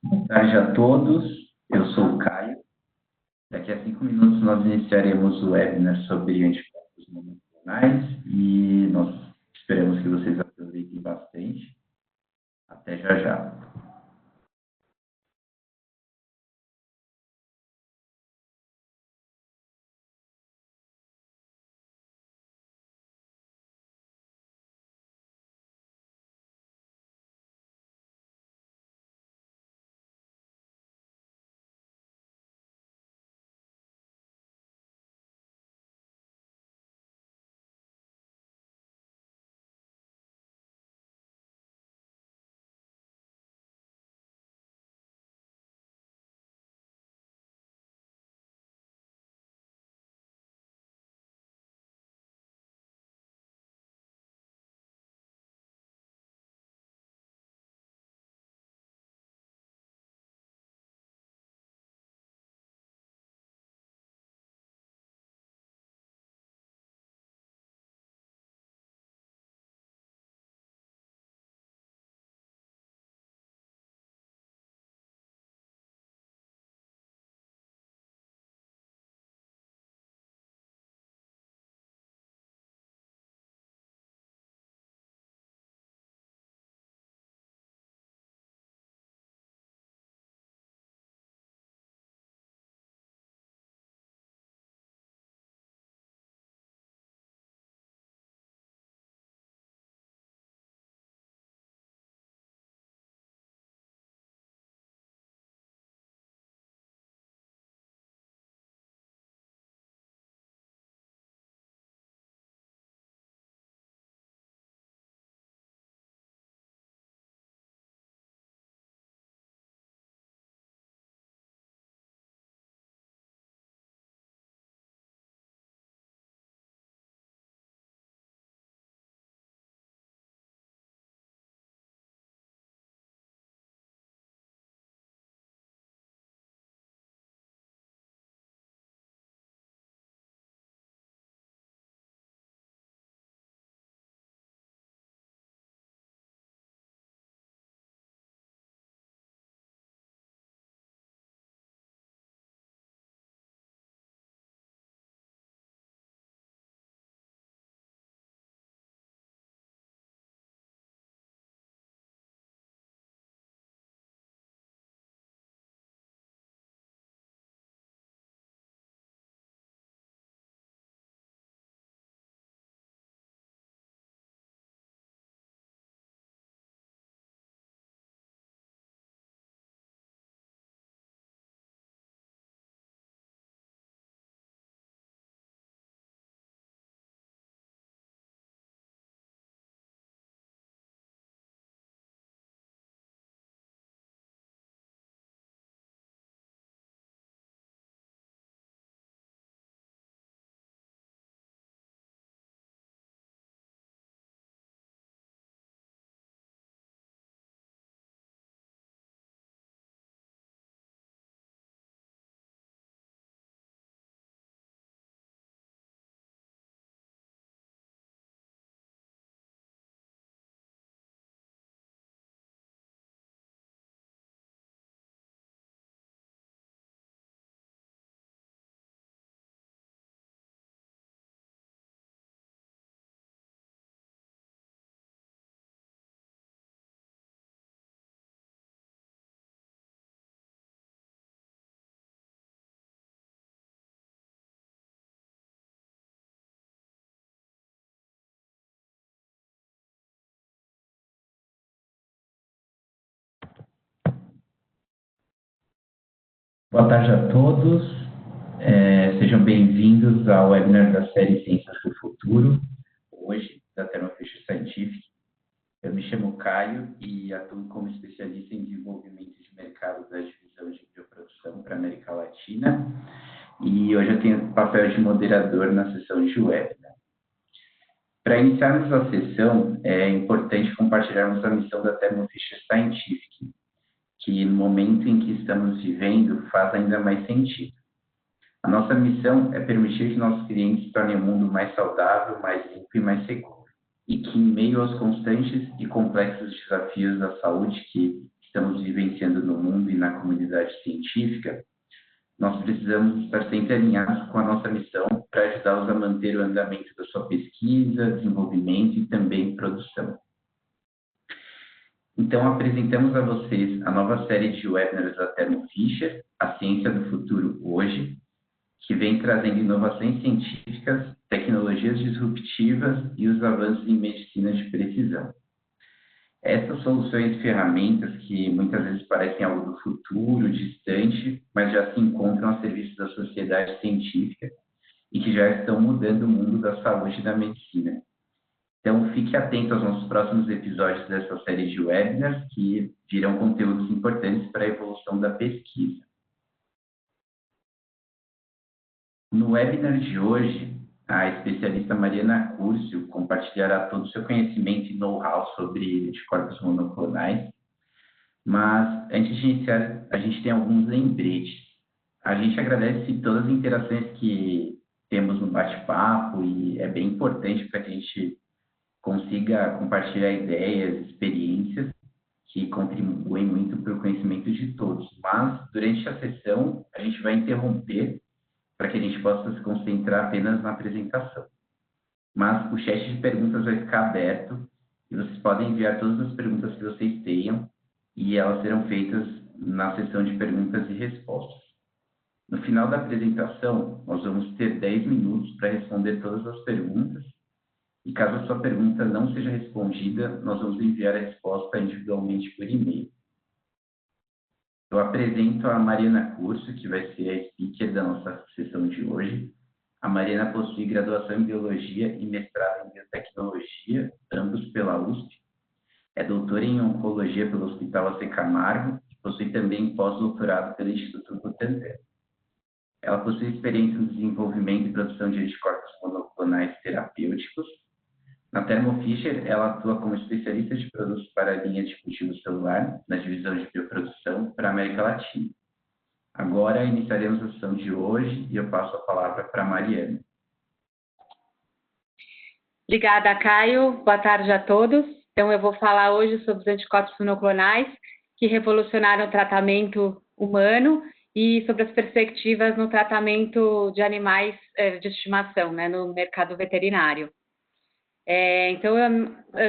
Boa tarde a todos, eu sou o Caio. Daqui a 5 minutos nós iniciaremos o webinar sobre anticorpos monoclonais e nós esperamos que vocês aproveitem bastante. Até já já. Boa tarde a todos, sejam bem-vindos ao webinar da série Ciências do Futuro, hoje, da Thermo Fisher Scientific. Eu me chamo Caio e atuo como especialista em desenvolvimento de mercado da divisão de bioprodução para a América Latina, e hoje eu tenho o papel de moderador na sessão de webinar. Para iniciarmos a sessão, é importante compartilharmos a missão da Thermo Fisher Scientific, que no momento em que estamos vivendo faz ainda mais sentido. A nossa missão é permitir que nossos clientes tornem o mundo mais saudável, mais limpo e mais seguro. E que, em meio aos constantes e complexos desafios da saúde que estamos vivenciando no na comunidade científica, nós precisamos estar sempre alinhados com a nossa missão para ajudá-los a manter o andamento da sua pesquisa, desenvolvimento e também produção. Então, apresentamos a vocês a nova série de webinars da Thermo Fisher, A Ciência do Futuro Hoje, que vem trazendo inovações científicas, tecnologias disruptivas e os avanços em medicina de precisão. Essas soluções e ferramentas que muitas vezes parecem algo do futuro, distante, mas já se encontram a serviço da sociedade científica e que já estão mudando o mundo da saúde e da medicina. Então, fique atento aos nossos próximos episódios dessa série de webinars que virão conteúdos importantes para a evolução da pesquisa. No webinar de hoje, a especialista Mariana Curcio compartilhará todo o seu conhecimento e know-how sobre anticorpos monoclonais. Mas, antes de iniciar, a gente tem alguns lembretes. A gente agradece todas as interações que temos no bate-papo e é bem importante para que a gente consiga compartilhar ideias, experiências que contribuem muito para o conhecimento de todos. Mas, durante a sessão, a gente vai interromper para que a gente possa se concentrar apenas na apresentação. Mas o chat de perguntas vai ficar aberto e vocês podem enviar todas as perguntas que vocês tenham e elas serão feitas na sessão de perguntas e respostas. No final da apresentação, nós vamos ter 10 minutos para responder todas as perguntas e caso a sua pergunta não seja respondida, nós vamos enviar a resposta individualmente por e-mail. Eu apresento a Mariana Curcio, que vai ser a speaker da nossa sessão de hoje. A Mariana possui graduação em Biologia e mestrado em Biotecnologia, ambos pela USP. É doutora em Oncologia pelo Hospital AC Camargo e possui também pós-doutorado pelo Instituto Butantan. Ela possui experiência no desenvolvimento e produção de anticorpos monoclonais terapêuticos. Na Thermo Fisher, ela atua como especialista de produtos para a linha de cultivo celular, na divisão de bioprodução para a América Latina. Agora, iniciaremos a sessão de hoje e eu passo a palavra para a Mariana. Obrigada, Caio. Boa tarde a todos. Então, eu vou falar hoje sobre os anticorpos monoclonais que revolucionaram o tratamento humano e sobre as perspectivas no tratamento de animais de estimação, né, no mercado veterinário. Então,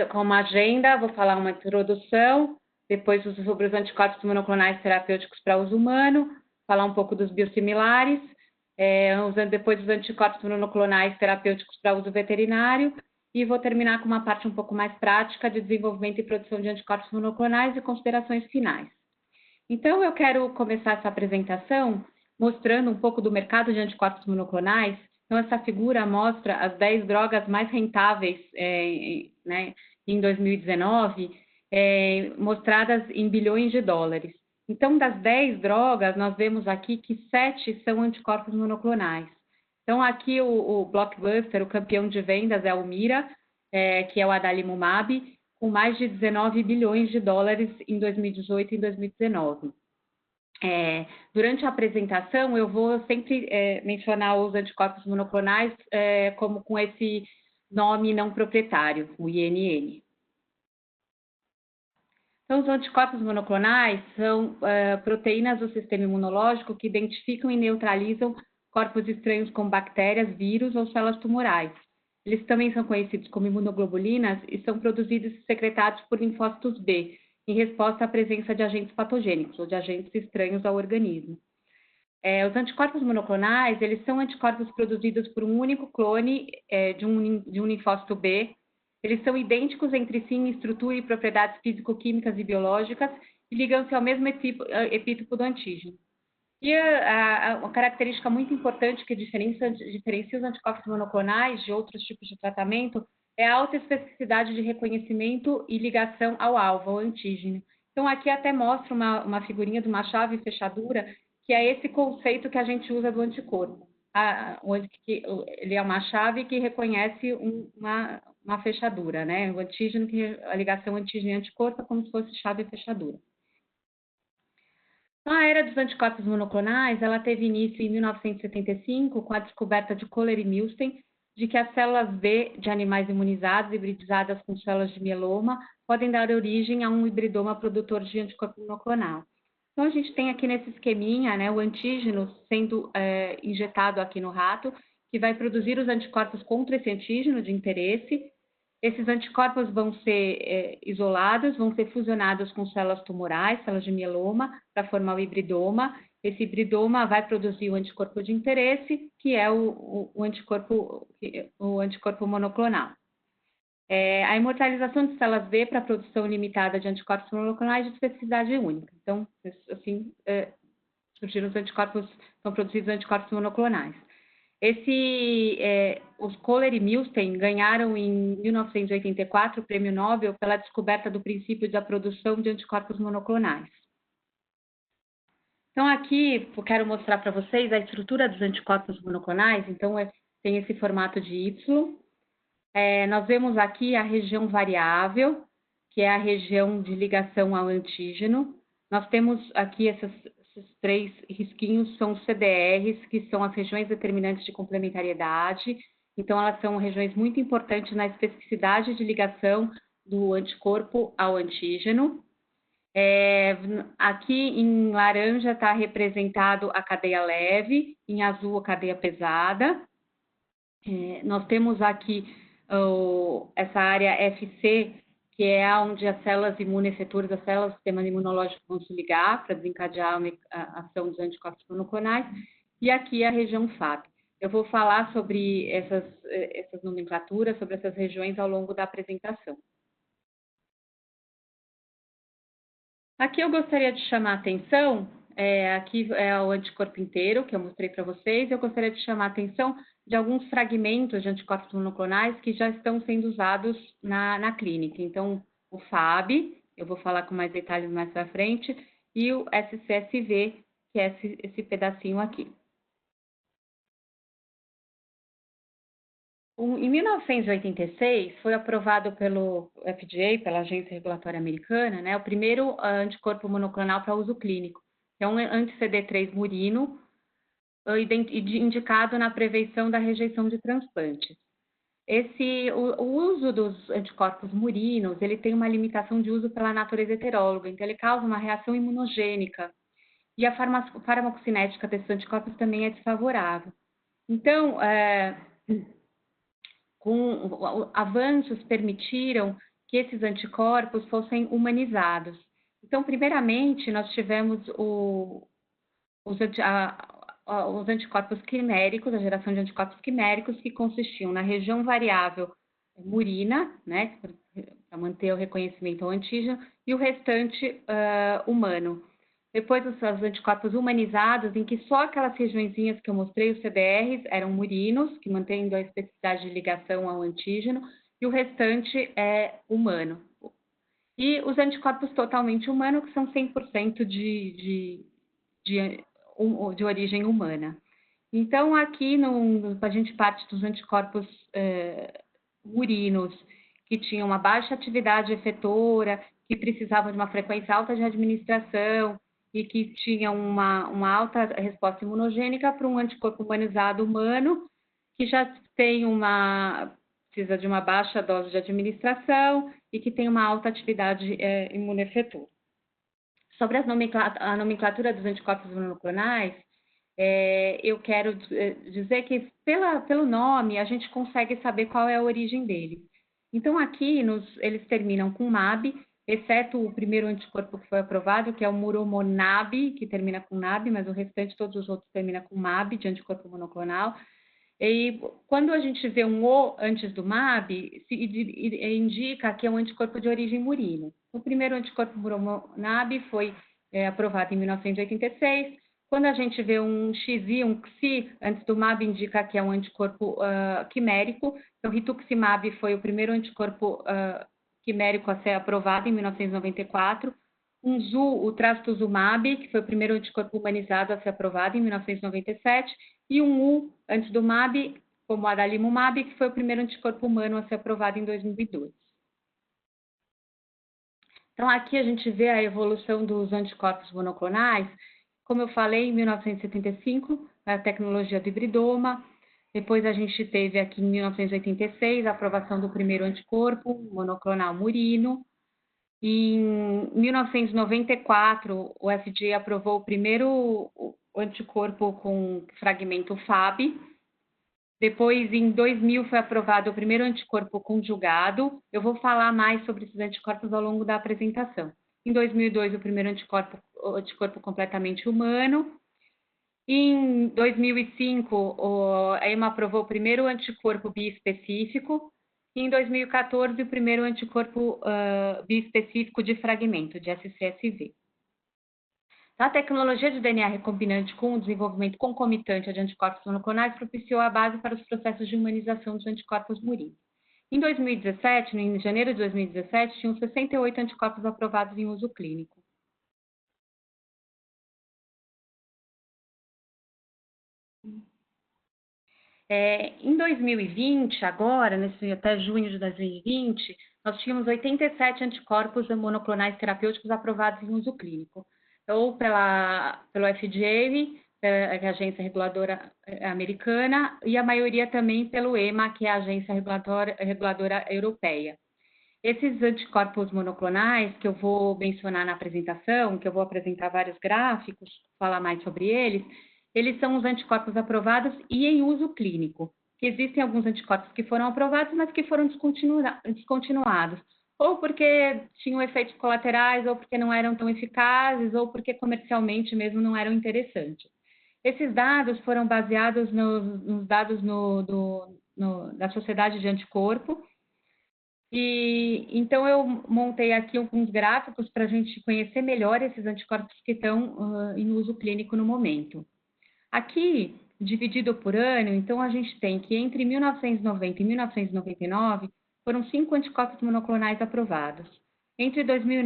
como agenda, vou falar uma introdução, depois sobre os anticorpos monoclonais terapêuticos para uso humano, falar um pouco dos biosimilares, depois os anticorpos monoclonais terapêuticos para uso veterinário, e vou terminar com uma parte um pouco mais prática de desenvolvimento e produção de anticorpos monoclonais e considerações finais. Então, eu quero começar essa apresentação mostrando um pouco do mercado de anticorpos monoclonais. Então, essa figura mostra as 10 drogas mais rentáveis né, em 2019, mostradas em bilhões de dólares. Então, das 10 drogas, nós vemos aqui que 7 são anticorpos monoclonais. Então, aqui o blockbuster, o campeão de vendas é o Humira, que é o adalimumab, com mais de 19 bilhões de dólares em 2018 e 2019. Durante a apresentação, eu vou sempre mencionar os anticorpos monoclonais como com esse nome não proprietário, o INN. Então, os anticorpos monoclonais são proteínas do sistema imunológico que identificam e neutralizam corpos estranhos como bactérias, vírus ou células tumorais. Eles também são conhecidos como imunoglobulinas e são produzidos e secretados por linfócitos B, em resposta à presença de agentes patogênicos ou de agentes estranhos ao organismo. Os anticorpos monoclonais, eles são anticorpos produzidos por um único clone de um linfócito B. Eles são idênticos entre si em estrutura e propriedades físico-químicas e biológicas e ligam-se ao mesmo epítopo do antígeno. E uma característica muito importante que diferencia os anticorpos monoclonais de outros tipos de tratamento é a alta especificidade de reconhecimento e ligação ao alvo, ao antígeno. Então, aqui até mostra uma figurinha de uma chave e fechadura, que é esse conceito que a gente usa do anticorpo. Ele é uma chave que reconhece uma fechadura, né? O antígeno, a ligação antígeno e anticorpo é como se fosse chave e fechadura. Então, a era dos anticorpos monoclonais, ela teve início em 1975, com a descoberta de Kohler e Milstein, de que as células B de animais imunizados, hibridizadas com células de mieloma, podem dar origem a um hibridoma produtor de anticorpo monoclonal. Então, a gente tem aqui nesse esqueminha, né, o antígeno sendo injetado aqui no rato, que vai produzir os anticorpos contra esse antígeno de interesse. Esses anticorpos vão ser isolados, vão ser fusionados com células tumorais, células de mieloma, para formar o hibridoma. Esse hibridoma vai produzir o anticorpo de interesse, que é o anticorpo monoclonal. A imortalização de células B para a produção limitada de anticorpos monoclonais de especificidade única. Então, assim, surgiram os anticorpos, são produzidos anticorpos monoclonais. Os Kohler e Milstein ganharam em 1984 o Prêmio Nobel pela descoberta do princípio da produção de anticorpos monoclonais. Então, aqui eu quero mostrar para vocês a estrutura dos anticorpos monoclonais. Então, tem esse formato de Y. Nós vemos aqui a região variável, que é a região de ligação ao antígeno. Nós temos aqui esses 3 risquinhos, são os CDRs, que são as regiões determinantes de complementariedade. Então, elas são regiões muito importantes na especificidade de ligação do anticorpo ao antígeno. Aqui em laranja está representado a cadeia leve, em azul a cadeia pesada. Nós temos aqui essa área FC, que é onde as células imunoefetoras, as células do sistema imunológico vão se ligar para desencadear a ação dos anticorpos monoclonais, e aqui a região FAP. Eu vou falar sobre essas nomenclaturas, sobre essas regiões ao longo da apresentação. Aqui eu gostaria de chamar a atenção, aqui é o anticorpo inteiro, que eu mostrei para vocês. Eu gostaria de chamar a atenção de alguns fragmentos de anticorpos monoclonais que já estão sendo usados na clínica. Então, o FAB, eu vou falar com mais detalhes mais para frente, e o SCSV, que é esse pedacinho aqui. Em 1986, foi aprovado pelo FDA, pela Agência Regulatória Americana, né, o primeiro anticorpo monoclonal para uso clínico, que é um anti-CD3 murino, indicado na prevenção da rejeição de transplantes. O uso dos anticorpos murinos, ele tem uma limitação de uso pela natureza heteróloga, então ele causa uma reação imunogênica, e a farmacocinética desses anticorpos também é desfavorável. Então, avanços permitiram que esses anticorpos fossem humanizados. Então, primeiramente, nós tivemos os anticorpos quiméricos, a geração de anticorpos quiméricos, que consistiam na região variável murina, né, para manter o reconhecimento ao antígeno, e o restante humano. Depois, os anticorpos humanizados, em que só aquelas regiõezinhas que eu mostrei, os CDRs, eram murinos, que mantendo a especificidade de ligação ao antígeno, e o restante é humano. E os anticorpos totalmente humanos, que são 100% de origem humana. Então, aqui a gente parte dos anticorpos murinos, que tinham uma baixa atividade efetora, que precisavam de uma frequência alta de administração e que tinham uma alta resposta imunogênica, para um anticorpo humanizado humano, que já precisa de uma baixa dose de administração e que tem uma alta atividade imunoefetora. Sobre a nomenclatura dos anticorpos monoclonais, eu quero dizer que, pelo nome, a gente consegue saber qual é a origem deles. Então, aqui, eles terminam com MAB, exceto o primeiro anticorpo que foi aprovado, que é o muromonab, que termina com NAB, mas o restante, todos os outros, terminam com MAB, de anticorpo monoclonal. E quando a gente vê um O antes do MAB, indica que é um anticorpo de origem murina. O primeiro anticorpo muromonab foi aprovado em 1986. Quando a gente vê um XI, um XI, antes do MAB, indica que é um anticorpo quimérico. Então, rituximab foi o primeiro anticorpo quimérico a ser aprovado em 1994. Um ZU, o trastuzumab, que foi o primeiro anticorpo humanizado a ser aprovado em 1997. E um U, antes do MAB, como o adalimumab, que foi o primeiro anticorpo humano a ser aprovado em 2002. Então, aqui a gente vê a evolução dos anticorpos monoclonais. Como eu falei, em 1975, a tecnologia do hibridoma. Depois a gente teve aqui em 1986 a aprovação do primeiro anticorpo monoclonal murino. Em 1994, o FDA aprovou o primeiro anticorpo com fragmento Fab. Depois, em 2000, foi aprovado o primeiro anticorpo conjugado. Eu vou falar mais sobre esses anticorpos ao longo da apresentação. Em 2002, o primeiro anticorpo completamente humano. Em 2005, a EMA aprovou o primeiro anticorpo biespecífico. E em 2014, o primeiro anticorpo biespecífico de fragmento, de SCSV. A tecnologia de DNA recombinante com o desenvolvimento concomitante de anticorpos monoclonais propiciou a base para os processos de humanização dos anticorpos murinos. Em 2017, em janeiro de 2017, tinham 68 anticorpos aprovados em uso clínico. Em 2020, agora, até junho de 2020, nós tínhamos 87 anticorpos monoclonais terapêuticos aprovados em uso clínico, ou pelo FDA, que é a agência reguladora americana, e a maioria também pelo EMA, que é a agência reguladora europeia. Esses anticorpos monoclonais, que eu vou mencionar na apresentação, que eu vou apresentar vários gráficos, falar mais sobre eles são os anticorpos aprovados e em uso clínico. Existem alguns anticorpos que foram aprovados, mas que foram descontinuados, ou porque tinham efeitos colaterais, ou porque não eram tão eficazes, ou porque comercialmente mesmo não eram interessantes. Esses dados foram baseados nos dados da Sociedade de Anticorpo, e então eu montei aqui alguns gráficos para a gente conhecer melhor esses anticorpos que estão em uso clínico no momento. Aqui, dividido por ano, então a gente tem que entre 1990 e 1999 foram 5 anticorpos monoclonais aprovados. Entre 2000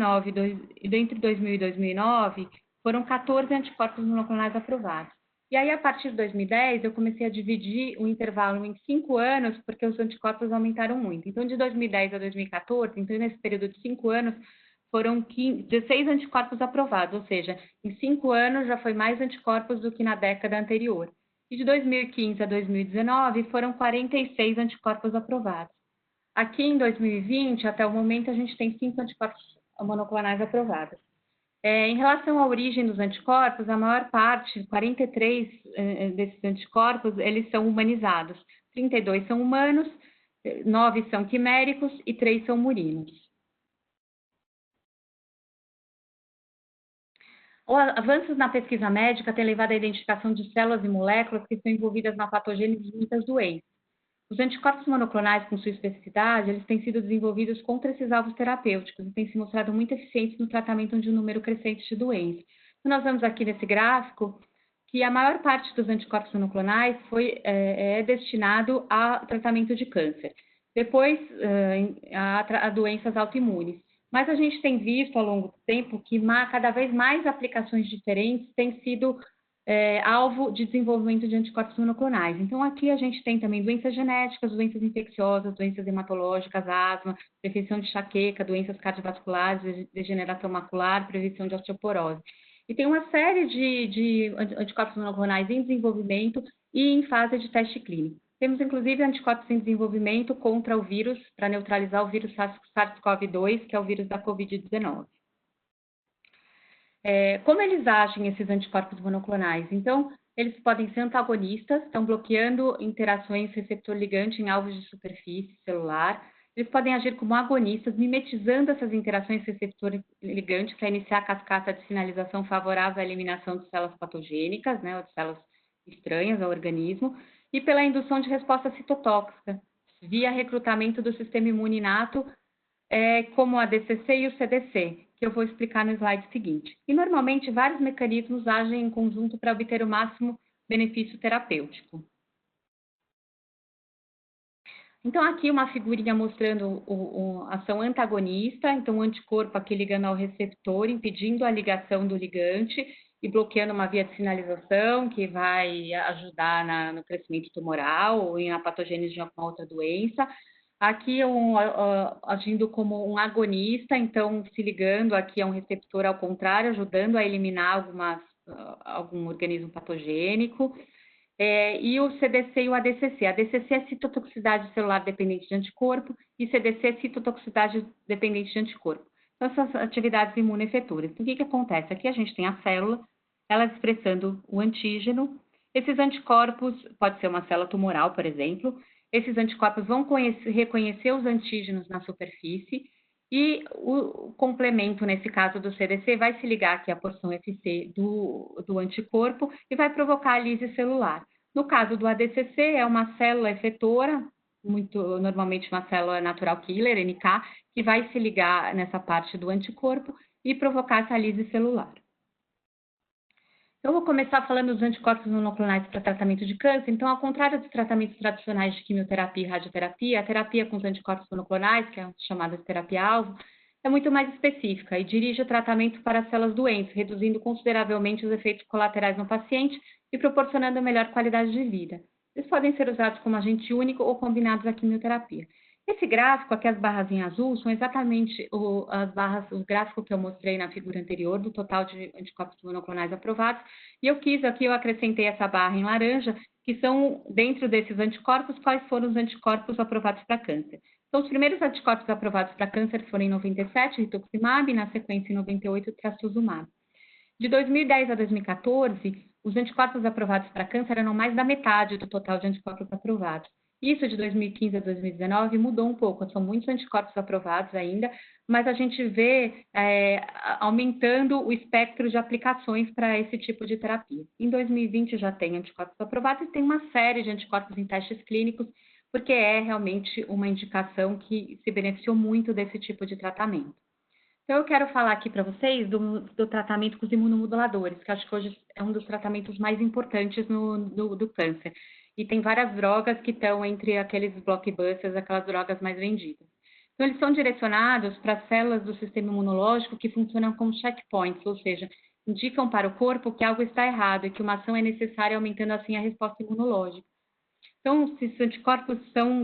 e 2009 foram 14 anticorpos monoclonais aprovados. E aí, a partir de 2010, eu comecei a dividir o intervalo em 5 anos, porque os anticorpos aumentaram muito. Então, de 2010 a 2014, então nesse período de 5 anos, foram 16 anticorpos aprovados, ou seja, em 5 anos já foi mais anticorpos do que na década anterior. E de 2015 a 2019 foram 46 anticorpos aprovados. Aqui em 2020, até o momento, a gente tem 5 anticorpos monoclonais aprovados. Em relação à origem dos anticorpos, a maior parte, 43 desses anticorpos, eles são humanizados. 32 são humanos, 9 são quiméricos e 3 são murinos. Avanços na pesquisa médica têm levado à identificação de células e moléculas que estão envolvidas na patogênese de muitas doenças. Os anticorpos monoclonais, com sua especificidade, eles têm sido desenvolvidos contra esses alvos terapêuticos e têm se mostrado muito eficientes no tratamento de um número crescente de doenças. Então, nós vemos aqui nesse gráfico que a maior parte dos anticorpos monoclonais é destinado ao tratamento de câncer, depois a doenças autoimunes. Mas a gente tem visto ao longo do tempo que cada vez mais aplicações diferentes têm sido alvo de desenvolvimento de anticorpos monoclonais. Então, aqui a gente tem também doenças genéticas, doenças infecciosas, doenças hematológicas, asma, prevenção de enxaqueca, doenças cardiovasculares, degeneração macular, prevenção de osteoporose. E tem uma série de anticorpos monoclonais em desenvolvimento e em fase de teste clínico. Temos, inclusive, anticorpos em desenvolvimento contra o vírus, para neutralizar o vírus SARS-CoV-2, que é o vírus da Covid-19. Como eles agem, esses anticorpos monoclonais? Então, eles podem ser antagonistas, estão bloqueando interações receptor-ligante em alvos de superfície celular. Eles podem agir como agonistas, mimetizando essas interações receptor-ligante para iniciar a cascata de sinalização favorável à eliminação de células patogênicas, né, ou de células estranhas ao organismo, e pela indução de resposta citotóxica, via recrutamento do sistema imune inato, como a DCC e o CDC, que eu vou explicar no slide seguinte. E, normalmente, vários mecanismos agem em conjunto para obter o máximo benefício terapêutico. Então, aqui uma figurinha mostrando a ação antagonista, então o anticorpo aqui ligando ao receptor, impedindo a ligação do ligante e bloqueando uma via de sinalização que vai ajudar no crescimento tumoral ou na patogênese de alguma outra doença. Aqui agindo como um agonista, então se ligando aqui a um receptor ao contrário, ajudando a eliminar algum organismo patogênico. E o CDC e o ADCC. A ADCC é citotoxicidade celular dependente de anticorpo e CDC é citotoxicidade dependente de anticorpo. Então, essas atividades imunoefetoras. Então, o que acontece? Aqui a gente tem a célula, ela expressando o antígeno. Esses anticorpos, pode ser uma célula tumoral, por exemplo, esses anticorpos vão reconhecer os antígenos na superfície e o complemento, nesse caso do CDC, vai se ligar aqui à porção FC do anticorpo e vai provocar a lise celular. No caso do ADCC, é uma célula efetora, normalmente uma célula natural killer, NK, que vai se ligar nessa parte do anticorpo e provocar essa lise celular. Então, eu vou começar falando dos anticorpos monoclonais para tratamento de câncer. Então, ao contrário dos tratamentos tradicionais de quimioterapia e radioterapia, a terapia com os anticorpos monoclonais, que é chamada de terapia-alvo, é muito mais específica e dirige o tratamento para as células doentes, reduzindo consideravelmente os efeitos colaterais no paciente e proporcionando melhor qualidade de vida. Eles podem ser usados como agente único ou combinados à quimioterapia. Esse gráfico, aqui as barras em azul, são exatamente o gráfico que eu mostrei na figura anterior, do total de anticorpos monoclonais aprovados, e eu acrescentei essa barra em laranja, que são, dentro desses anticorpos, quais foram os anticorpos aprovados para câncer. Então, os primeiros anticorpos aprovados para câncer foram em 97, rituximab, e na sequência em 98, trastuzumab. De 2010 a 2014, os anticorpos aprovados para câncer eram mais da metade do total de anticorpos aprovados. Isso de 2015 a 2019 mudou um pouco, são muitos anticorpos aprovados ainda, mas a gente vê aumentando o espectro de aplicações para esse tipo de terapia. Em 2020 já tem anticorpos aprovados e tem uma série de anticorpos em testes clínicos, porque é realmente uma indicação que se beneficiou muito desse tipo de tratamento. Então, eu quero falar aqui para vocês do tratamento com os imunomoduladores, que acho que hoje é um dos tratamentos mais importantes do câncer. E tem várias drogas que estão entre aqueles blockbusters, aquelas drogas mais vendidas. Então, eles são direcionados para as células do sistema imunológico que funcionam como checkpoints, ou seja, indicam para o corpo que algo está errado e que uma ação é necessária, aumentando assim a resposta imunológica. Então, esses anticorpos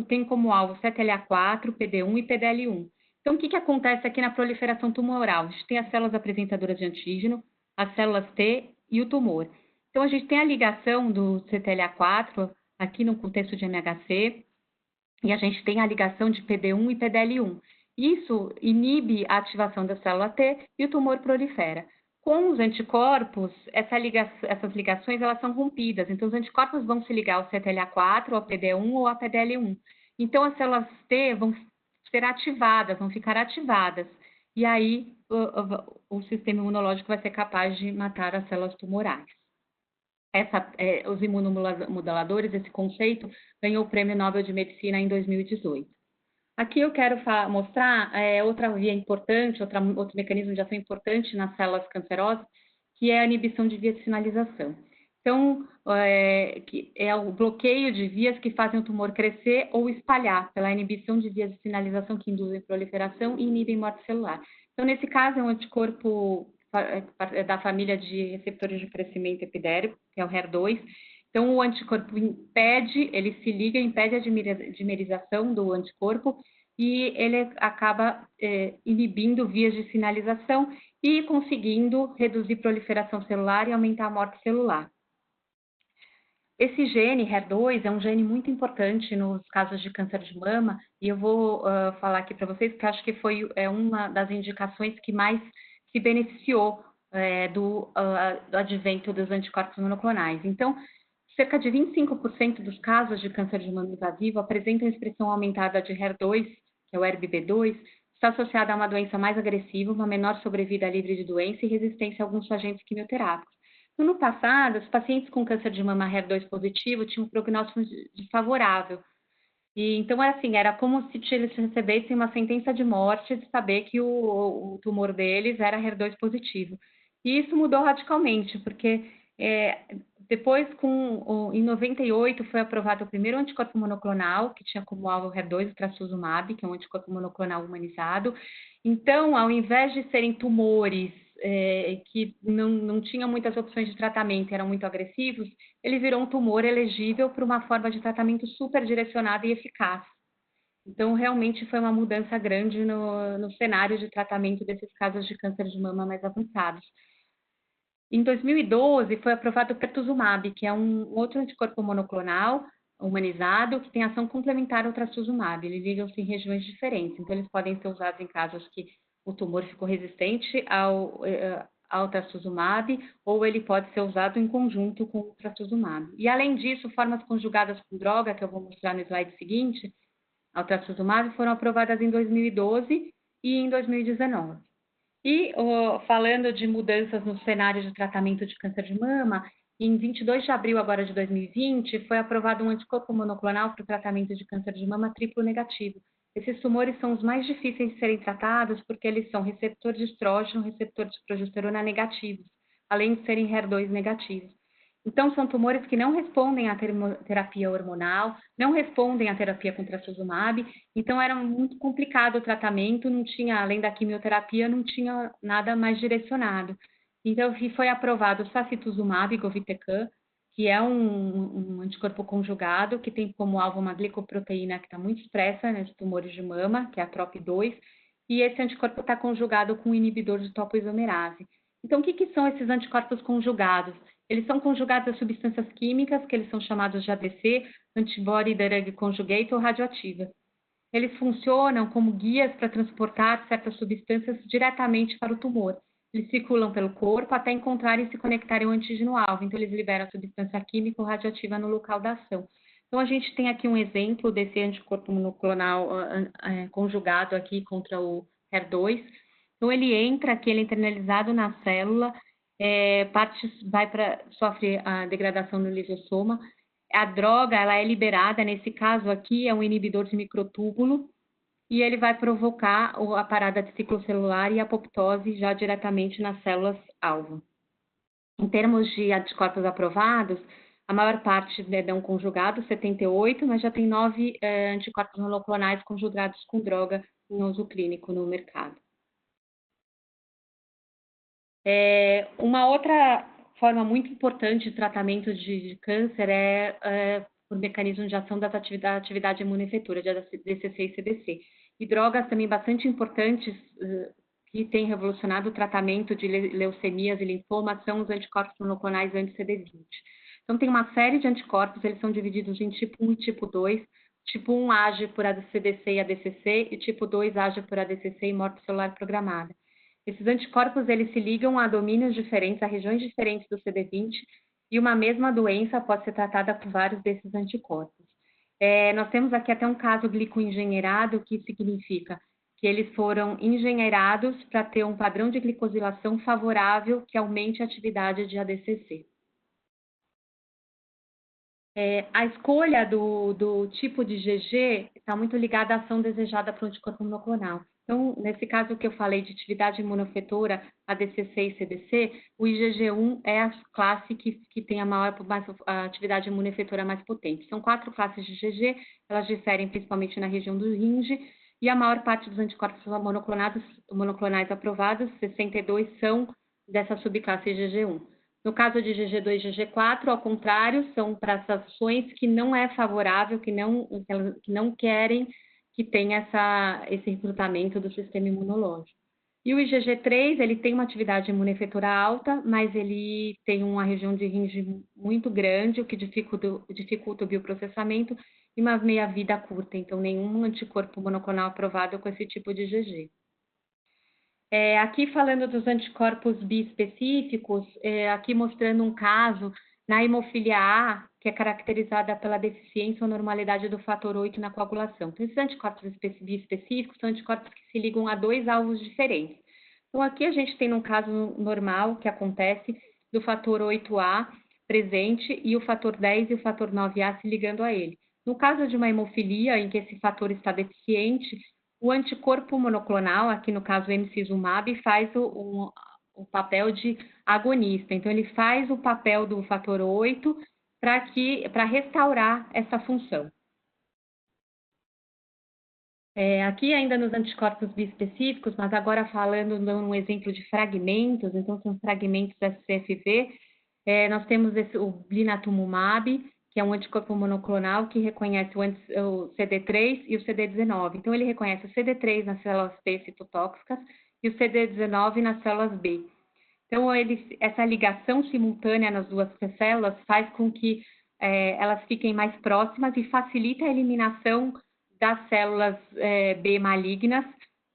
têm como alvo CTLA4, PD1 e PDL1. Então, o que acontece aqui na proliferação tumoral? A gente tem as células apresentadoras de antígeno, as células T e o tumor. Então, a gente tem a ligação do CTLA4 aqui no contexto de MHC, e a gente tem a ligação de PD1 e PDL1. Isso inibe a ativação da célula T e o tumor prolifera. Com os anticorpos, essas ligações elas são rompidas. Então, os anticorpos vão se ligar ao CTLA4, ao PD1 ou ao PDL1. Então, as células T vão ser ativadas, vão ficar ativadas. E aí, o sistema imunológico vai ser capaz de matar as células tumorais. Os imunomoduladores, esse conceito, ganhou o Prêmio Nobel de Medicina em 2018. Aqui eu quero mostrar outra via importante, outro mecanismo de ação importante nas células cancerosas, que é a inibição de via de sinalização. Então, que é o bloqueio de vias que fazem o tumor crescer ou espalhar, pela inibição de vias de sinalização que induzem proliferação e inibem morte celular. Então, nesse caso, é um anticorpo da família de receptores de crescimento epidérmico, que é o HER2. Então, o anticorpo ele se liga, impede a dimerização do anticorpo e ele acaba inibindo vias de sinalização e conseguindo reduzir proliferação celular e aumentar a morte celular. Esse gene, HER2, é um gene muito importante nos casos de câncer de mama, e eu vou falar aqui para vocês que acho que foi uma das indicações que mais se beneficiou do advento dos anticorpos monoclonais. Então, cerca de 25% dos casos de câncer de mama invasivo apresentam expressão aumentada de HER2, que é o ERBB2, está associada a uma doença mais agressiva, uma menor sobrevida livre de doença e resistência a alguns agentes quimioterápicos. No passado, os pacientes com câncer de mama HER2 positivo tinham um prognóstico desfavorável. E, então, era como se eles recebessem uma sentença de morte de saber que o tumor deles era HER2 positivo. E isso mudou radicalmente, porque depois, em 98, foi aprovado o primeiro anticorpo monoclonal, que tinha como alvo o HER2, o trastuzumab, que é um anticorpo monoclonal humanizado. Então, ao invés de serem tumores que não tinham muitas opções de tratamento, eram muito agressivos, ele virou um tumor elegível para uma forma de tratamento super direcionada e eficaz. Então, realmente foi uma mudança grande no cenário de tratamento desses casos de câncer de mama mais avançados. Em 2012, foi aprovado o pertuzumab, que é um outro anticorpo monoclonal humanizado que tem ação complementar ao trastuzumab. Eles ligam-se em regiões diferentes, então eles podem ser usados em casos que o tumor ficou resistente ao trastuzumab, ou ele pode ser usado em conjunto com o trastuzumab. E, além disso, formas conjugadas com droga, que eu vou mostrar no slide seguinte, ao trastuzumab, foram aprovadas em 2012 e em 2019. E, falando de mudanças no cenário de tratamento de câncer de mama, em 22 de abril agora de 2020, foi aprovado um anticorpo monoclonal para o tratamento de câncer de mama triplo negativo. Esses tumores são os mais difíceis de serem tratados porque eles são receptor de estrógeno, receptor de progesterona negativos, além de serem HER2 negativos. Então, são tumores que não respondem à terapia hormonal, não respondem à terapia com trastuzumab, então era muito complicado o tratamento, não tinha, além da quimioterapia, não tinha nada mais direcionado. Então, foi aprovado o sacituzumab govitecan, que é um anticorpo conjugado, que tem como alvo uma glicoproteína que está muito expressa nos tumores de mama, que é a TROP2, e esse anticorpo está conjugado com um inibidor de topoisomerase. Então, o que são esses anticorpos conjugados? Eles são conjugados a substâncias químicas, que eles são chamados de ADC, Antibody Drug Conjugate ou radioativas. Eles funcionam como guias para transportar certas substâncias diretamente para o tumor. Eles circulam pelo corpo até encontrarem e se conectarem ao antígeno-alvo. Então, eles liberam a substância química ou radioativa no local da ação. Então, a gente tem aqui um exemplo desse anticorpo monoclonal conjugado aqui contra o HER2. Então, ele entra aqui, ele é internalizado na célula, sofre a degradação no lisossoma. A droga, ela é liberada, nesse caso aqui, é um inibidor de microtúbulo, e ele vai provocar a parada de ciclo celular e a apoptose já diretamente nas células-alvo. Em termos de anticorpos aprovados, a maior parte dão conjugados, 78, mas já tem 9 anticorpos monoclonais conjugados com droga em uso clínico no mercado. Uma outra forma muito importante de tratamento de câncer é por mecanismo de ação da atividade imunoefetora, de DCC e CDC. E drogas também bastante importantes que têm revolucionado o tratamento de leucemias e linfomas são os anticorpos monoclonais anti-CD20. Então, tem uma série de anticorpos, eles são divididos em tipo 1 e tipo 2. Tipo 1 age por ADCC e ADCC, e tipo 2 age por ADCC e morte celular programada. Esses anticorpos, eles se ligam a domínios diferentes, a regiões diferentes do CD20, e uma mesma doença pode ser tratada por vários desses anticorpos. Nós temos aqui até um caso glicoengenheirado, que significa que eles foram engenheirados para ter um padrão de glicosilação favorável que aumente a atividade de ADCC. A escolha do tipo de GG está muito ligada à ação desejada para o anticorpo monoclonal. Então, nesse caso que eu falei de atividade imunofetora, ADCC e CDC, o IgG1 é a classe que tem a atividade imunofetora mais potente. São 4 classes de IgG, elas diferem principalmente na região do ringe, e a maior parte dos anticorpos monoclonais aprovados, 62, são dessa subclasse IgG1. No caso de IgG2 e IgG4, ao contrário, são para as ações que não é favorável, que não querem que tenha esse recrutamento do sistema imunológico. E o IgG3, ele tem uma atividade imunofetora alta, mas ele tem uma região de ringe muito grande, o que dificulta o bioprocessamento e uma meia-vida curta. Então, nenhum anticorpo monoclonal aprovado com esse tipo de IgG. Aqui falando dos anticorpos biespecíficos, aqui mostrando um caso na hemofilia A, que é caracterizada pela deficiência ou normalidade do fator 8 na coagulação. Então, esses anticorpos biespecíficos são anticorpos que se ligam a 2 alvos diferentes. Então, aqui a gente tem um caso normal que acontece do fator 8A presente e o fator 10 e o fator 9A se ligando a ele. No caso de uma hemofilia em que esse fator está deficiente, o anticorpo monoclonal, aqui no caso o emicizumab, faz o papel de agonista. Então, ele faz o papel do fator 8 para restaurar essa função. Aqui ainda nos anticorpos biespecíficos, mas agora falando num exemplo de fragmentos, então são fragmentos SCFV, nós temos o blinatumomab, que é um anticorpo monoclonal que reconhece o CD3 e o CD19. Então, ele reconhece o CD3 nas células T citotóxicas e o CD19 nas células B. Então, essa ligação simultânea nas duas células faz com que elas fiquem mais próximas e facilita a eliminação das células B malignas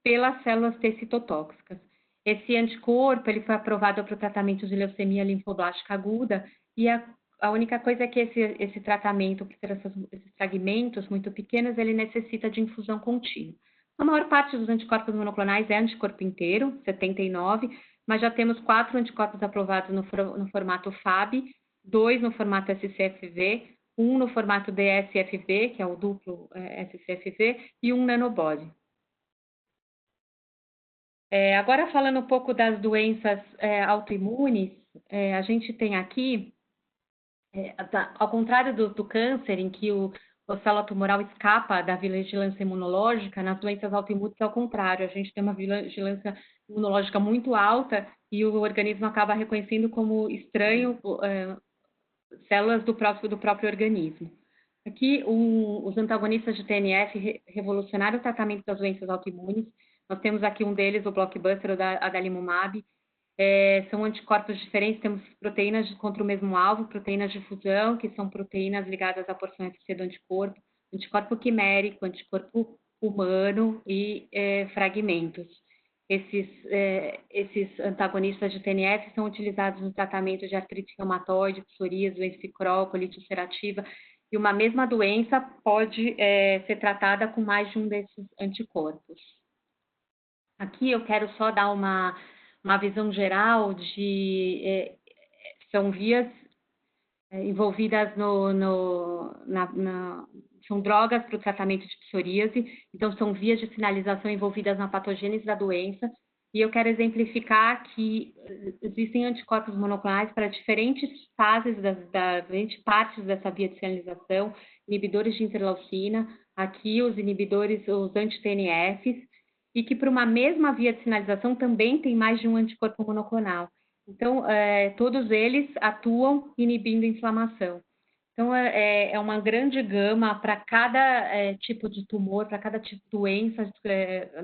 pelas células T citotóxicas. Esse anticorpo ele foi aprovado para o tratamento de leucemia linfoblástica aguda e a única coisa é que esse tratamento, por ter esses fragmentos muito pequenos, ele necessita de infusão contínua. A maior parte dos anticorpos monoclonais é anticorpo inteiro, 79, mas já temos 4 anticorpos aprovados no formato FAB, 2 no formato SCFV, 1 no formato DSFV, que é o duplo SCFV, e 1 nanobody. Agora, falando um pouco das doenças autoimunes, a gente tem aqui, ao contrário do câncer, em que o célula tumoral escapa da vigilância imunológica, nas doenças autoimunes é ao contrário, a gente tem uma vigilância imunológica muito alta e o organismo acaba reconhecendo como estranho células do próprio organismo. Aqui, os antagonistas de TNF revolucionaram o tratamento das doenças autoimunes. Nós temos aqui um deles, o blockbuster, o da adalimumab. São anticorpos diferentes, temos proteínas contra o mesmo alvo, proteínas de fusão, que são proteínas ligadas à porção FC do anticorpo, anticorpo quimérico, anticorpo humano e fragmentos. Esses antagonistas de TNF são utilizados no tratamento de artrite reumatoide, psoríase, doença de Crohn, colite ulcerativa, e uma mesma doença pode ser tratada com mais de um desses anticorpos. Aqui eu quero só dar uma visão geral de... são vias envolvidas são drogas para o tratamento de psoríase, então são vias de sinalização envolvidas na patogênese da doença, e eu quero exemplificar que existem anticorpos monoclonais para diferentes fases, diferentes partes dessa via de sinalização, inibidores de interleucina, aqui os inibidores, os anti-TNFs, e que para uma mesma via de sinalização também tem mais de um anticorpo monoclonal. Então, todos eles atuam inibindo a inflamação. Então, é uma grande gama para cada tipo de tumor, para cada tipo de doença,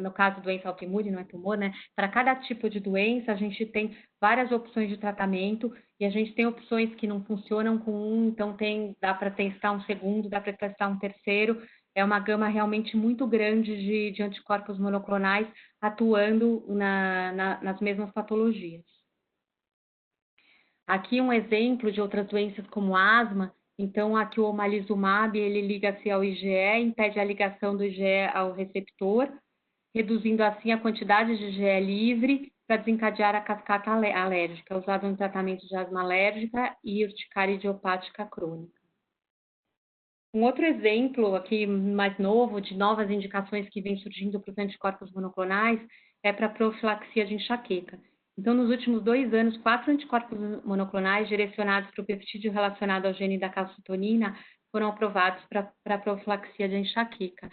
no caso, doença autoimune, não é tumor, né? Para cada tipo de doença, a gente tem várias opções de tratamento e a gente tem opções que não funcionam com um, então dá para testar um segundo, dá para testar um terceiro. É uma gama realmente muito grande de anticorpos monoclonais atuando nas mesmas patologias. Aqui um exemplo de outras doenças como asma. Então, aqui o omalizumab, ele liga-se ao IgE, impede a ligação do IgE ao receptor, reduzindo assim a quantidade de IgE livre para desencadear a cascata alérgica, usado no tratamento de asma alérgica e urticária idiopática crônica. Um outro exemplo aqui mais novo, de novas indicações que vem surgindo para os anticorpos monoclonais, é para a profilaxia de enxaqueca. Então, nos últimos 2 anos, 4 anticorpos monoclonais direcionados para o peptídeo relacionado ao gene da calcitonina foram aprovados para a profilaxia de enxaqueca.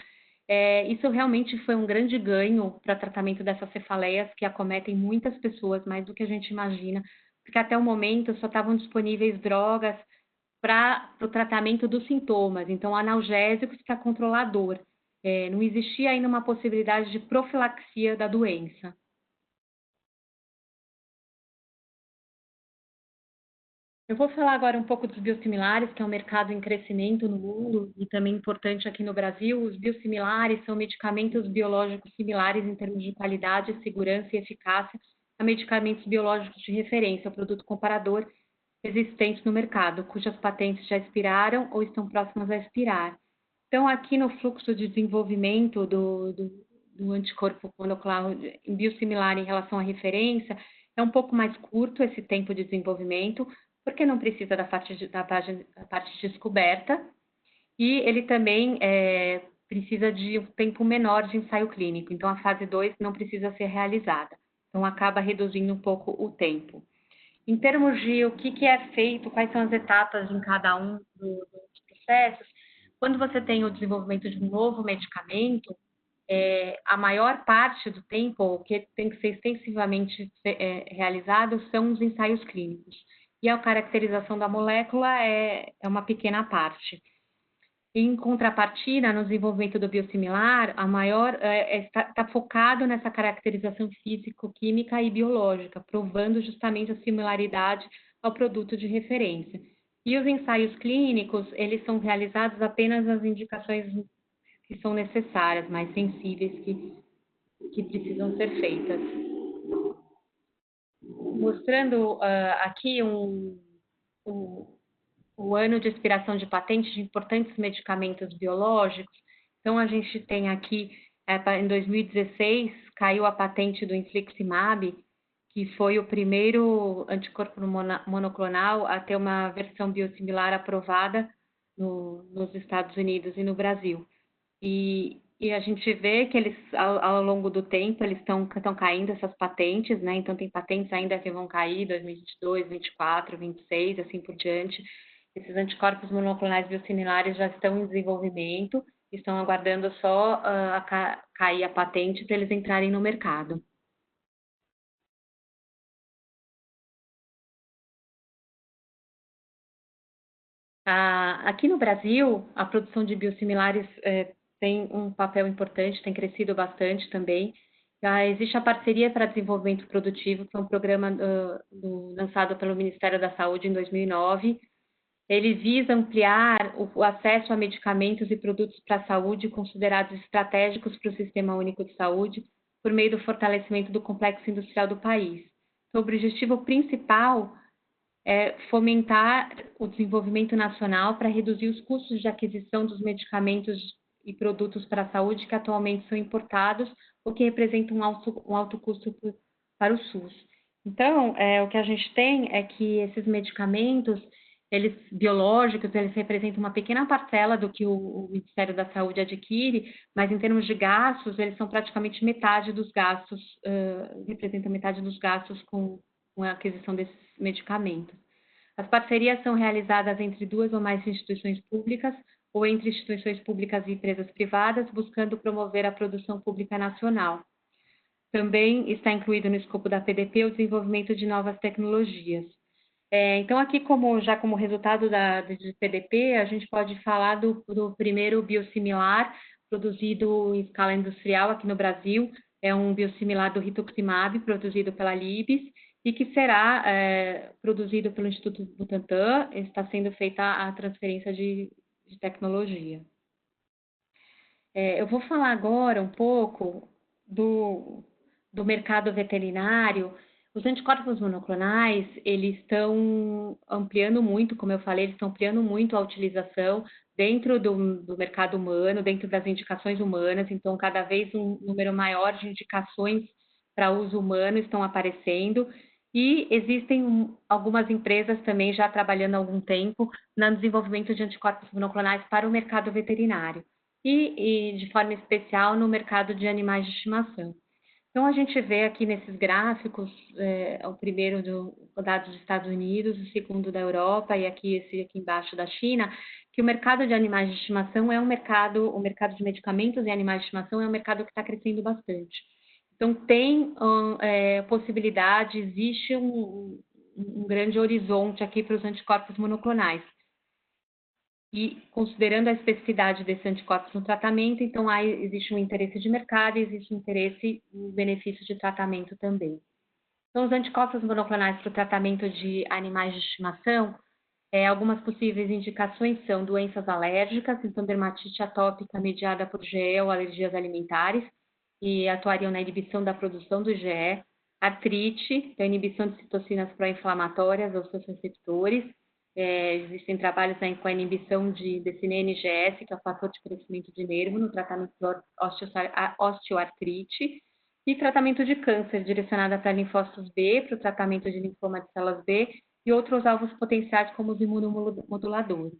Isso realmente foi um grande ganho para tratamento dessas cefaleias que acometem muitas pessoas, mais do que a gente imagina, porque até o momento só estavam disponíveis drogas para o tratamento dos sintomas, então analgésicos para controlar a dor. Não existia ainda uma possibilidade de profilaxia da doença. Eu vou falar agora um pouco dos biosimilares, que é um mercado em crescimento no mundo e também importante aqui no Brasil. Os biosimilares são medicamentos biológicos similares em termos de qualidade, segurança e eficácia a medicamentos biológicos de referência, o produto comparador existentes no mercado, cujas patentes já expiraram ou estão próximas a expirar. Então, aqui no fluxo de desenvolvimento do anticorpo monoclonal biosimilar em relação à referência, é um pouco mais curto esse tempo de desenvolvimento, porque não precisa da parte de descoberta, e ele também precisa de um tempo menor de ensaio clínico, então a fase 2 não precisa ser realizada, então acaba reduzindo um pouco o tempo. Em termos de o que é feito, quais são as etapas em cada um dos processos, quando você tem o desenvolvimento de um novo medicamento, a maior parte do tempo, o que tem que ser extensivamente realizado, são os ensaios clínicos. E a caracterização da molécula é uma pequena parte. Em contrapartida, no desenvolvimento do biosimilar, a maior está focado nessa caracterização físico-química e biológica, provando justamente a similaridade ao produto de referência. E os ensaios clínicos, eles são realizados apenas nas indicações que são necessárias, mais sensíveis, que que precisam ser feitas. Mostrando aqui o ano de expiração de patentes de importantes medicamentos biológicos. Então, a gente tem aqui, em 2016, caiu a patente do infliximab, que foi o primeiro anticorpo monoclonal a ter uma versão biosimilar aprovada nos Estados Unidos e no Brasil. E a gente vê que eles, ao longo do tempo, eles estão caindo essas patentes, né? Então, tem patentes ainda que vão cair 2022, 2024, 2026, assim por diante. Esses anticorpos monoclonais biosimilares já estão em desenvolvimento, estão aguardando só cair a patente para eles entrarem no mercado. Aqui no Brasil, a produção de biosimilares tem um papel importante, tem crescido bastante também. Existe a Parceria para Desenvolvimento Produtivo, que é um programa lançado pelo Ministério da Saúde em 2009. Ele visa ampliar o acesso a medicamentos e produtos para a saúde considerados estratégicos para o Sistema Único de Saúde, por meio do fortalecimento do complexo industrial do país. Então, o objetivo principal é fomentar o desenvolvimento nacional para reduzir os custos de aquisição dos medicamentos e produtos para a saúde que atualmente são importados ou que representam um alto custo para o SUS. Então, o que a gente tem é que esses medicamentos, eles biológicos, eles representam uma pequena parcela do que o Ministério da Saúde adquire, mas em termos de gastos, eles são praticamente metade dos gastos, representam metade dos gastos com a aquisição desses medicamentos. As parcerias são realizadas entre duas ou mais instituições públicas ou entre instituições públicas e empresas privadas, buscando promover a produção pública nacional. Também está incluído no escopo da PDP o desenvolvimento de novas tecnologias. Então, aqui, como resultado de PDP, a gente pode falar do primeiro biosimilar produzido em escala industrial aqui no Brasil, é um biosimilar do rituximab, produzido pela Libes, e que será produzido pelo Instituto Butantan, está sendo feita a transferência de tecnologia. Eu vou falar agora um pouco do mercado veterinário. Os anticorpos monoclonais, eles estão ampliando muito, como eu falei, eles estão ampliando muito a utilização dentro do mercado humano, dentro das indicações humanas, então cada vez um número maior de indicações para uso humano estão aparecendo, e existem algumas empresas também já trabalhando há algum tempo no desenvolvimento de anticorpos monoclonais para o mercado veterinário e de forma especial no mercado de animais de estimação. Então, a gente vê aqui nesses gráficos, o primeiro dados dos Estados Unidos, o segundo da Europa e esse aqui embaixo da China, que o mercado de animais de estimação o mercado de medicamentos e animais de estimação é um mercado que está crescendo bastante. Então, tem possibilidade, existe um grande horizonte aqui para os anticorpos monoclonais. E, considerando a especificidade desses anticorpos no tratamento, então existe um interesse de mercado e existe um interesse em benefício de tratamento também. Então, os anticorpos monoclonais para o tratamento de animais de estimação, algumas possíveis indicações são doenças alérgicas, então dermatite atópica mediada por GE ou alergias alimentares, e atuariam na inibição da produção do GE, artrite, então inibição de citocinas pró-inflamatórias ou seus receptores. Existem trabalhos com a inibição desse NGS, que é o fator de crescimento de nervo, no tratamento de osteoartrite, e tratamento de câncer, direcionada para linfócitos B, para o tratamento de linfoma de células B, e outros alvos potenciais, como os imunomoduladores.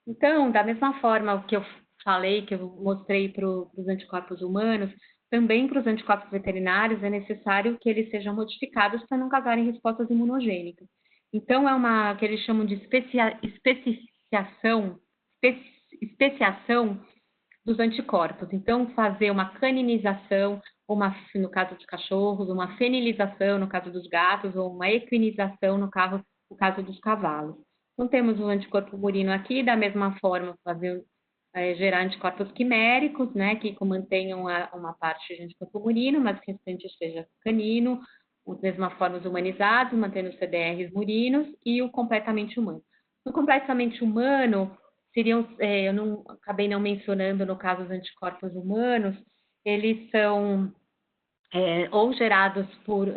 Então, da mesma forma que eu falei, que eu mostrei para os anticorpos humanos, também para os anticorpos veterinários é necessário que eles sejam modificados para não causarem respostas imunogênicas. Então, é que eles chamam de especiação dos anticorpos. Então, fazer uma caninização, no caso dos cachorros, uma fenilização no caso dos gatos, ou uma equinização no caso dos cavalos. Então, temos o anticorpo murino aqui, da mesma forma, gerar anticorpos quiméricos, né, que mantenham uma parte de anticorpo murino, mas que o restante seja canino, da mesma forma os humanizados, mantendo os CDRs murinos, e o completamente humano. No completamente humano, acabei não mencionando no caso dos anticorpos humanos, eles são ou gerados por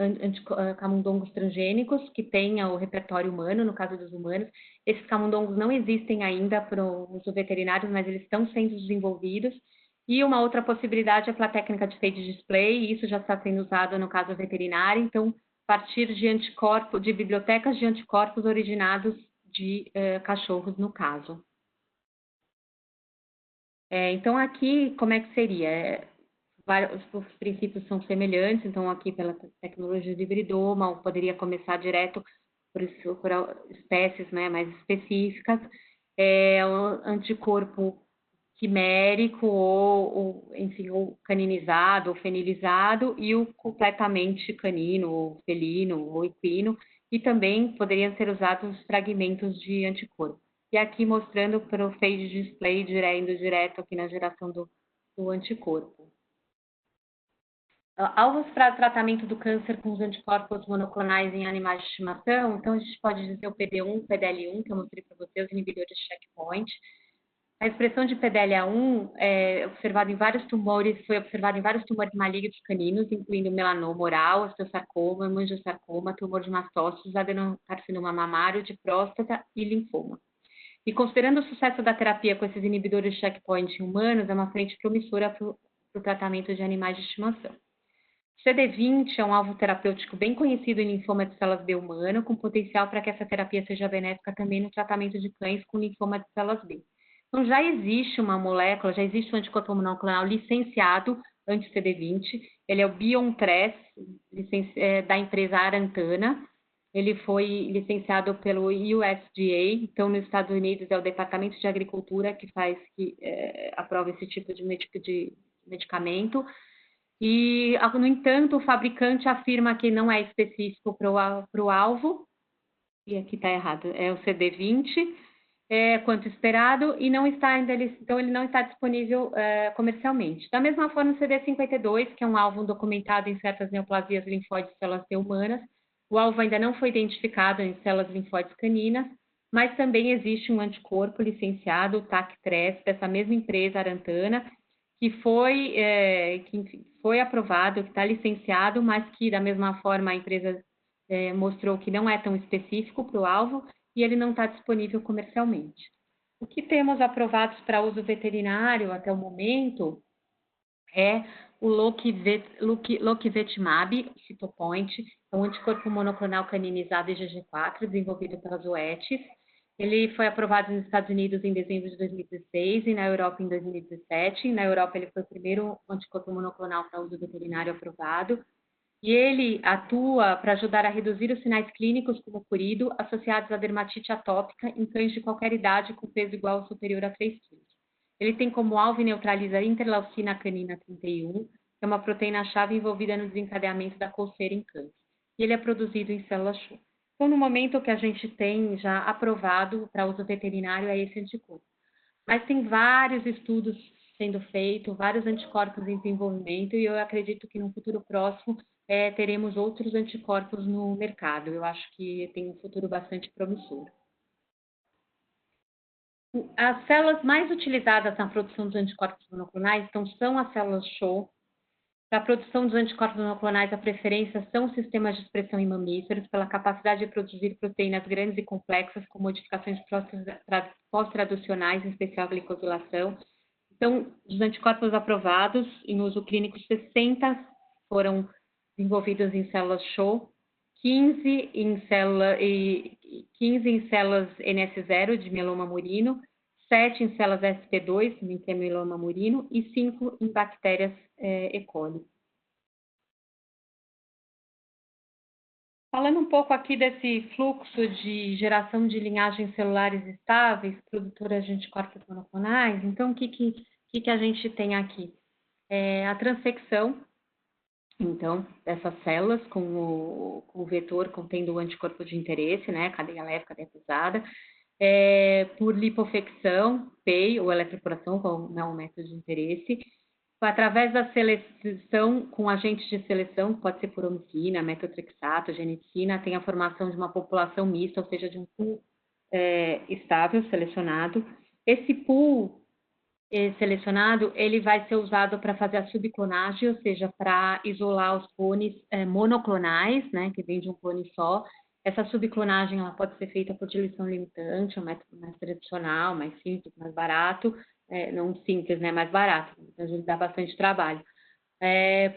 camundongos transgênicos, que tenham o repertório humano, no caso dos humanos. Esses camundongos não existem ainda para o uso veterinário, mas eles estão sendo desenvolvidos. E uma outra possibilidade é pela técnica de phage display, e isso já está sendo usado no caso veterinário, então, a partir de anticorpos, de bibliotecas de anticorpos originados de cachorros, no caso. Então, aqui, como é que seria? Os princípios são semelhantes, então aqui pela tecnologia de hibridoma, poderia começar direto por espécies, né, mais específicas, um anticorpo quimérico enfim, ou caninizado, ou fenilizado, e o completamente canino, ou felino, ou equino, e também poderiam ser usados fragmentos de anticorpo. E aqui mostrando para o phage display, indo direto aqui na geração do anticorpo. Alvos para tratamento do câncer com os anticorpos monoclonais em animais de estimação, então a gente pode dizer o PD1, o PDL1, que eu mostrei para vocês, os inibidores de checkpoint. A expressão de PDL1 foi observada em vários tumores malignos caninos, incluindo melanoma oral, osteosarcoma, hemangiosarcoma, tumor de mastócitos, adenocarcinoma mamário, de próstata e linfoma. E considerando o sucesso da terapia com esses inibidores de checkpoint em humanos, é uma frente promissora para o tratamento de animais de estimação. CD20 é um alvo terapêutico bem conhecido em linfoma de células B humano, com potencial para que essa terapia seja benéfica também no tratamento de cães com linfoma de células B. Então, já existe uma molécula, já existe um anticorpo monoclonal licenciado anti-CD20, ele é o Biontres, da empresa Arantana. Ele foi licenciado pelo USDA, então nos Estados Unidos é o Departamento de Agricultura que aprova esse tipo de medicamento. E, no entanto, o fabricante afirma que não é específico para o alvo, e aqui está errado, é o CD20, quanto esperado, e não está ainda, então ele não está disponível comercialmente. Da mesma forma, o CD52, que é um alvo documentado em certas neoplasias linfóides de células T humanas, o alvo ainda não foi identificado em células linfóides caninas, mas também existe um anticorpo licenciado, o TAC3, dessa mesma empresa, Arantana, que foi aprovado, que está licenciado, mas que, da mesma forma, a empresa mostrou que não é tão específico para o alvo e ele não está disponível comercialmente. O que temos aprovados para uso veterinário até o momento é o Lokivetimab, Cytopoint, é um anticorpo monoclonal caninizado IgG4, desenvolvido pela Zoetis. Ele foi aprovado nos Estados Unidos em dezembro de 2016 e na Europa em 2017. Na Europa, ele foi o primeiro anticorpo monoclonal para uso veterinário aprovado. E ele atua para ajudar a reduzir os sinais clínicos como prurido associados à dermatite atópica em cães de qualquer idade com peso igual ou superior a 3 kg. Ele tem como alvo e neutraliza a interleucina canina 31, que é uma proteína-chave envolvida no desencadeamento da coceira em cães. E ele é produzido em células chum. Então, no momento que a gente tem já aprovado para uso veterinário é esse anticorpo. Mas tem vários estudos sendo feitos, vários anticorpos em desenvolvimento, e eu acredito que no futuro próximo teremos outros anticorpos no mercado. Eu acho que tem um futuro bastante promissor. As células mais utilizadas na produção dos anticorpos monoclonais então, são as células CHO. Para a produção dos anticorpos monoclonais, a preferência são os sistemas de expressão em mamíferos, pela capacidade de produzir proteínas grandes e complexas, com modificações pós-traducionais, em especial a glicosilação. Então, dos anticorpos aprovados em uso clínico, 60 foram desenvolvidos em células CHO, 15 em células NS0 de mieloma murino, 7 em células SP2, que é mieloma murino, e 5 em bactérias E. coli. Falando um pouco aqui desse fluxo de geração de linhagens celulares estáveis, produtoras de anticorpos monoclonais, então o que a gente tem aqui? A transfecção, então, dessas células com o vetor contendo o anticorpo de interesse, né, cadeia leve, cadeia pesada, por lipofecção, PEI, ou eletroporação, qual é o método de interesse, através da seleção com agentes de seleção, pode ser por homicina, metotrexato, geneticina, tem a formação de uma população mista, ou seja, de um pool estável, selecionado. Esse pool selecionado, ele vai ser usado para fazer a subclonagem, ou seja, para isolar os clones monoclonais, né, que vem de um clone só. Essa subclonagem ela pode ser feita por deleção limitante, um método mais tradicional, mais simples, mais barato, não simples, né, mais barato, então a gente dá bastante trabalho.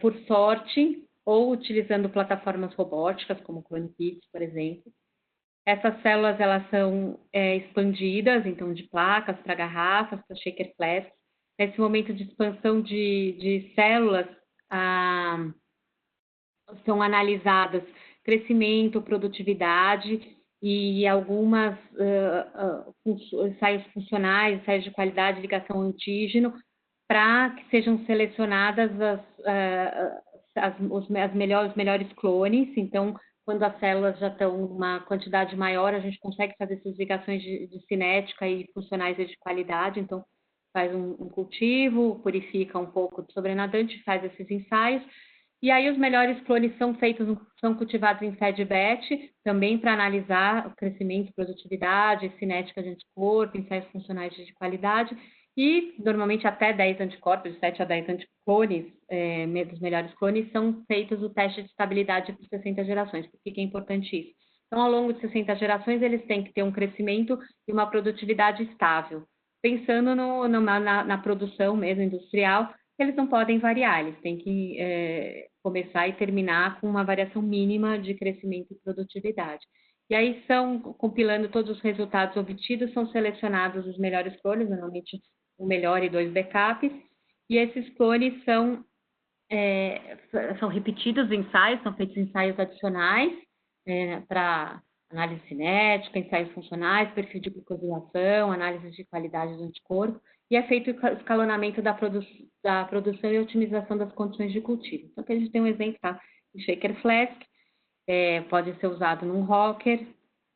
Por sorte, ou utilizando plataformas robóticas, como o CloneKits, por exemplo. Essas células elas são expandidas, então, de placas para garrafas, para shaker flasks. Nesse momento de expansão de células, são analisadas crescimento, produtividade e algumas ensaios funcionais, ensaios de qualidade, ligação ao antígeno, para que sejam selecionadas os melhores clones. Então, quando as células já estão numa quantidade maior, a gente consegue fazer essas ligações de cinética e funcionais de qualidade. Então, faz um cultivo, purifica um pouco de sobrenadante, faz esses ensaios. E aí os melhores clones são cultivados em fed-batch, também para analisar o crescimento, produtividade, cinética de anticorpo, ensaios funcionais de qualidade. E, normalmente, até 10 anticorpos, de 7 a 10 anticlones, dos melhores clones, são feitos o teste de estabilidade por 60 gerações. Por que é importante isso? Então, ao longo de 60 gerações, eles têm que ter um crescimento e uma produtividade estável. Pensando na produção mesmo industrial, eles não podem variar, eles têm que começar e terminar com uma variação mínima de crescimento e produtividade. E aí compilando todos os resultados obtidos, são selecionados os melhores clones, normalmente o melhor e 2 backups, e esses clones são repetidos em ensaios, são feitos ensaios adicionais para análise cinética, ensaios funcionais, perfil de glucosilação, análise de qualidade do anticorpo, e é feito o escalonamento da produção e otimização das condições de cultivo. Então, aqui a gente tem um exemplo, tá? De shaker flask, pode ser usado num rocker,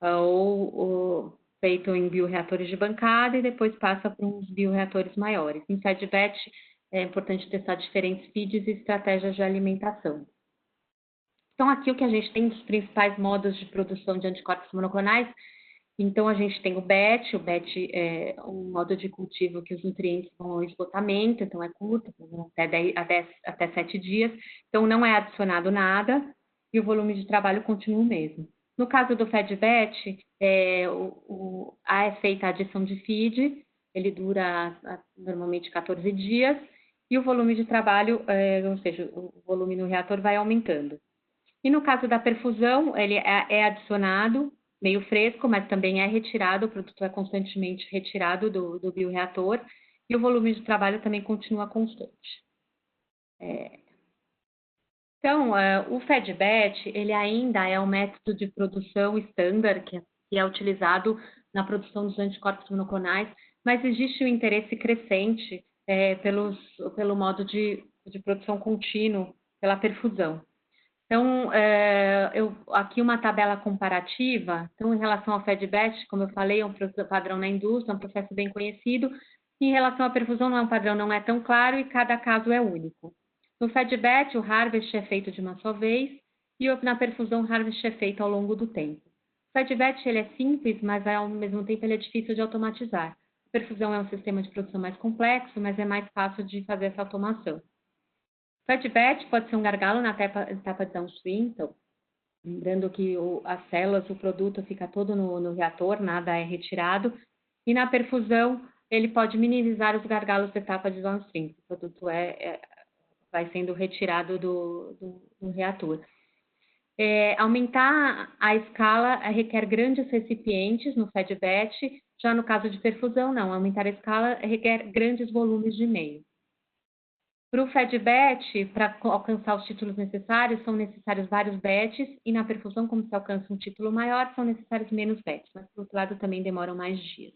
ou feito em bioreatores de bancada e depois passa para uns bioreatores maiores. Em fed-batch, é importante testar diferentes feeds e estratégias de alimentação. Então, aqui o que a gente tem dos principais modos de produção de anticorpos monoclonais. Então, a gente tem o batch é um modo de cultivo que os nutrientes vão ao esgotamento, então é curto, até 7 dias. Então, não é adicionado nada e o volume de trabalho continua o mesmo. No caso do fed-batch, é feita a adição de feed, ele dura normalmente 14 dias, e o volume de trabalho, ou seja, o volume no reator vai aumentando. E no caso da perfusão, ele é adicionado meio fresco, mas também é retirado, o produto é constantemente retirado do bioreator, e o volume de trabalho também continua constante. Então, o fed-batch, ele ainda é um método de produção estándar que é utilizado na produção dos anticorpos monoclonais, mas existe um interesse crescente pelo modo de produção contínuo, pela perfusão. Então, aqui uma tabela comparativa. Então, em relação ao fed-batch, como eu falei, é um padrão na indústria, é um processo bem conhecido. Em relação à perfusão, não é um padrão, não é tão claro e cada caso é único. No fed-batch, o harvest é feito de uma só vez e na perfusão, o harvest é feito ao longo do tempo. O fed-batch ele é simples, mas ao mesmo tempo ele é difícil de automatizar. A perfusão é um sistema de produção mais complexo, mas é mais fácil de fazer essa automação. Fed-batch pode ser um gargalo na etapa de downstream, então, lembrando que as células, o produto fica todo no reator, nada é retirado, e na perfusão ele pode minimizar os gargalos da etapa de downstream, o produto vai sendo retirado do reator. Aumentar a escala requer grandes recipientes no fed-batch, já no caso de perfusão não, aumentar a escala requer grandes volumes de meio. Para o fed-batch, para alcançar os títulos necessários, são necessários vários batches, e na perfusão, como se alcança um título maior, são necessários menos batches, mas, por outro lado, também demoram mais dias.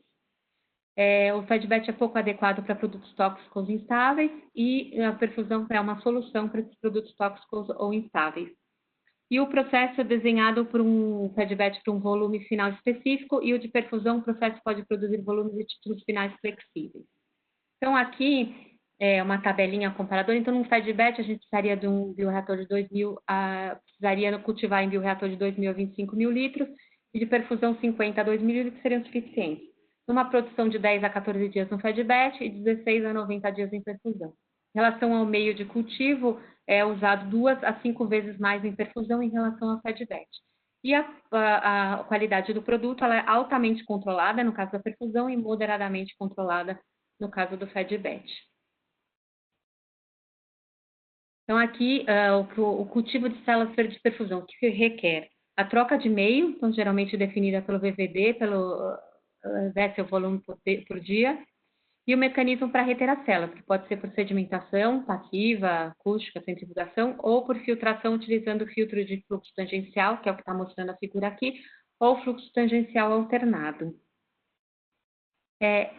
O fed-batch é pouco adequado para produtos tóxicos instáveis, e a perfusão é uma solução para esses produtos tóxicos ou instáveis. E o processo é desenhado por um fed-batch para um volume final específico, e o de perfusão, o processo pode produzir volumes e títulos finais flexíveis. Então, aqui uma tabelinha comparadora. Então, no fed-batch, a gente precisaria de um bioreator de 2.000, precisaria cultivar em bioreator de 2.000 a 25.000 litros, e de perfusão 50 a 2.000 litros seriam suficientes. numa produção de 10 a 14 dias no fed-batch e 16 a 90 dias em perfusão. Em relação ao meio de cultivo, é usado 2 a 5 vezes mais em perfusão em relação ao fed-batch. E a qualidade do produto ela é altamente controlada no caso da perfusão e moderadamente controlada no caso do fed-batch. Então, aqui, o cultivo de células de perfusão, que requer a troca de meio, então, geralmente definida pelo VVD, pelo vessel volume por dia, e o mecanismo para reter a célula, que pode ser por sedimentação passiva, acústica, centrifugação, ou por filtração utilizando filtro de fluxo tangencial, que é o que está mostrando a figura aqui, ou fluxo tangencial alternado.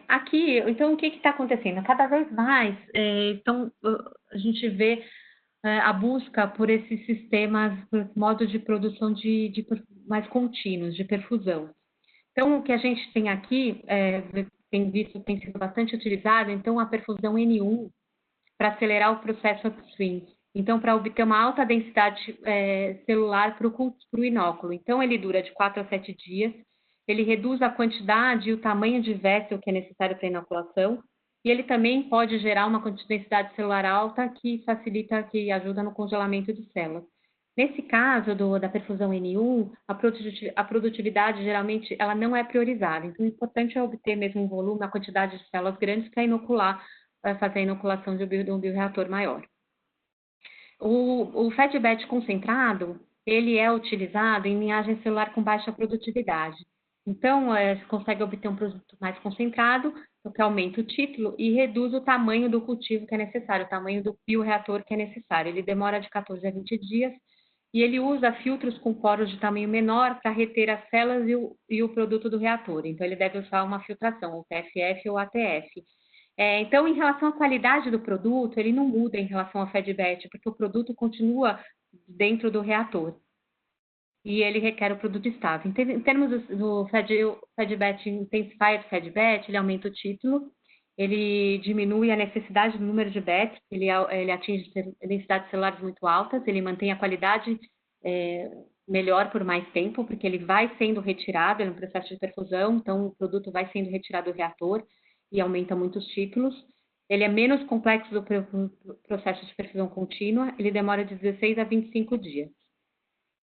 Aqui, então, o que está acontecendo? Cada vez mais, então, a gente vê a busca por esses sistemas, por modos de produção mais contínuos, de perfusão. Então, o que a gente tem aqui, tem visto, tem sido bastante utilizado, então, a perfusão N1 para acelerar o processo upstream. Então, para obter uma alta densidade celular para o inóculo. Então, ele dura de 4 a 7 dias, ele reduz a quantidade e o tamanho de vessel que é necessário para a inoculação, e ele também pode gerar uma densidade celular alta que facilita, que ajuda no congelamento de células. Nesse caso da perfusão N1, a produtividade geralmente ela não é priorizada. Então, o importante é obter mesmo um volume, uma quantidade de células grandes para inocular, fazer a inoculação de um bioreator maior. O fed-batch concentrado, ele é utilizado em linhagem celular com baixa produtividade. Então, se consegue obter um produto mais concentrado, o que aumenta o título e reduz o tamanho do cultivo que é necessário, o tamanho do bioreator que é necessário. Ele demora de 14 a 20 dias e ele usa filtros com poros de tamanho menor para reter as células e o produto do reator. Então, ele deve usar uma filtração, o TFF ou ATF. Então, em relação à qualidade do produto, ele não muda em relação ao fed-batch, porque o produto continua dentro do reator. E ele requer o produto estável. Em termos do fed-batch, intensifier fed-batch, ele aumenta o título, ele diminui a necessidade do número de batches, ele atinge densidades celulares muito altas, ele mantém a qualidade melhor por mais tempo, porque ele vai sendo retirado no processo de perfusão, então o produto vai sendo retirado do reator e aumenta muito os títulos. Ele é menos complexo do processo de perfusão contínua, ele demora de 16 a 25 dias.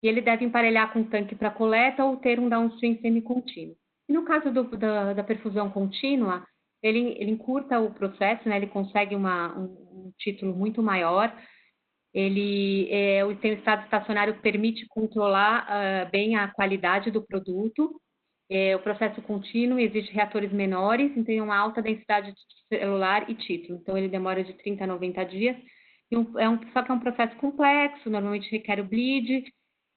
E ele deve emparelhar com tanque para coleta ou ter um downstream semi-contínuo. E no caso da perfusão contínua, ele encurta o processo, né? Ele consegue um título muito maior. O estado estacionário permite controlar bem a qualidade do produto. O processo contínuo exige reatores menores, então tem uma alta densidade celular e título. Então, ele demora de 30 a 90 dias. Só que é um processo complexo, normalmente requer o bleed,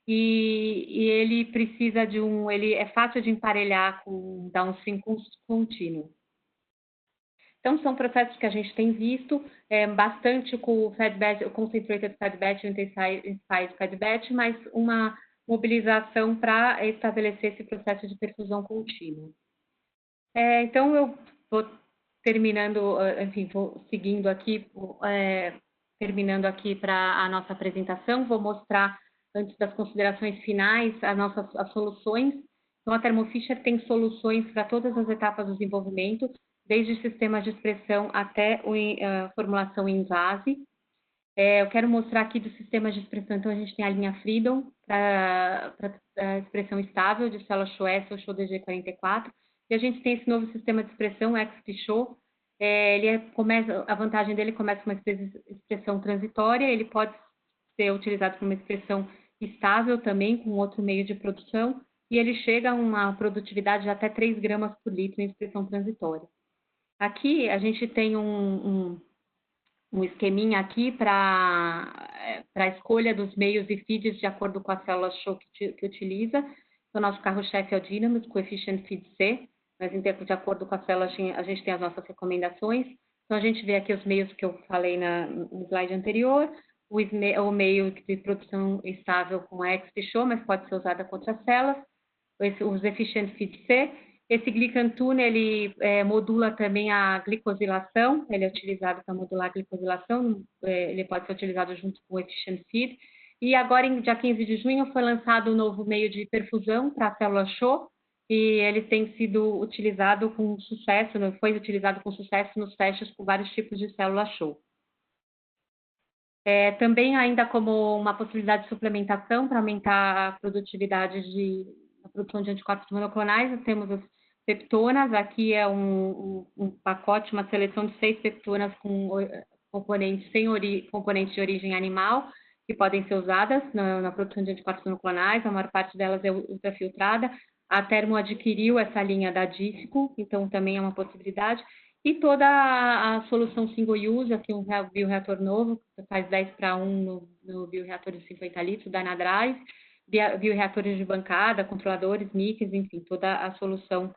e ele precisa ele é fácil de emparelhar com downstream contínuo. Então, são processos que a gente tem visto bastante com o fed-batch, o concentrated fed-batch e o intensified fed-batch, mas uma mobilização para estabelecer esse processo de perfusão contínua. Então, eu vou terminando, enfim, vou seguindo aqui, terminando aqui para a nossa apresentação, vou mostrar, antes das considerações finais, as soluções. Então, a Thermo Fisher tem soluções para todas as etapas do desenvolvimento, desde sistemas de expressão até a formulação em vase. Eu quero mostrar aqui dos sistemas de expressão, então a gente tem a linha Freedom para expressão estável de célula Schwester ou Show DG44, e a gente tem esse novo sistema de expressão, XP-Show. A vantagem dele começa com uma expressão transitória, ele pode ser utilizado como uma expressão estável também, com outro meio de produção, e ele chega a uma produtividade de até 3 gramas por litro em expressão transitória. Aqui a gente tem um esqueminha aqui para a escolha dos meios e feeds de acordo com a célula show que utiliza. O nosso carro-chefe é o Dynamos, coefficient feed C, mas de acordo com a célula a gente tem as nossas recomendações. Então, a gente vê aqui os meios que eu falei no slide anterior, o meio de produção estável com a XP-Show, mas pode ser usada com outras células, os efficient feed C. Esse Glicantune, ele modula também a glicosilação, ele é utilizado para modular a glicosilação, ele pode ser utilizado junto com o Efficient Feed. E agora, em dia 15 de junho, foi lançado um novo meio de perfusão para a célula Show, e eles têm sido utilizados com sucesso, foi utilizado com sucesso nos testes com vários tipos de célula show. Também ainda como uma possibilidade de suplementação para aumentar a produtividade a produção de anticorpos monoclonais, nós temos as peptonas, aqui é um pacote, uma seleção de 6 peptonas com componentes componentes de origem animal, que podem ser usadas na produção de anticorpos monoclonais, a maior parte delas é ultrafiltrada. A Thermo adquiriu essa linha da Dífico, então também é uma possibilidade. E toda a solução single use, aqui um bioreator novo, que faz 10:1 no bioreator de 50 litros da Anadrive, bioreatores de bancada, controladores, mix, enfim, toda a solução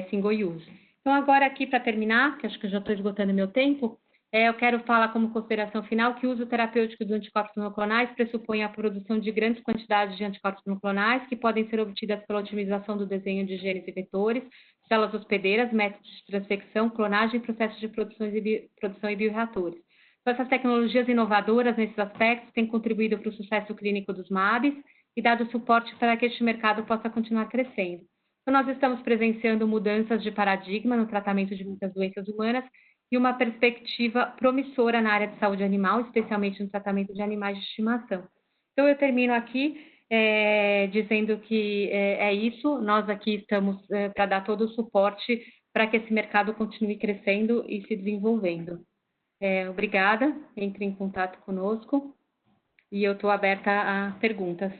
single use. Então, agora aqui para terminar, que acho que eu já estou esgotando meu tempo, eu quero falar como consideração final que o uso terapêutico dos anticorpos monoclonais pressupõe a produção de grandes quantidades de anticorpos monoclonais que podem ser obtidas pela otimização do desenho de genes e vetores, células hospedeiras, métodos de transfecção, clonagem e processos de produção e bioreatores. Então, essas tecnologias inovadoras nesses aspectos têm contribuído para o sucesso clínico dos MABs e dado suporte para que este mercado possa continuar crescendo. Então, nós estamos presenciando mudanças de paradigma no tratamento de muitas doenças humanas e uma perspectiva promissora na área de saúde animal, especialmente no tratamento de animais de estimação. Então, eu termino aqui dizendo que é isso, nós aqui estamos para dar todo o suporte para que esse mercado continue crescendo e se desenvolvendo. Obrigada, entre em contato conosco e eu estou aberta a perguntas.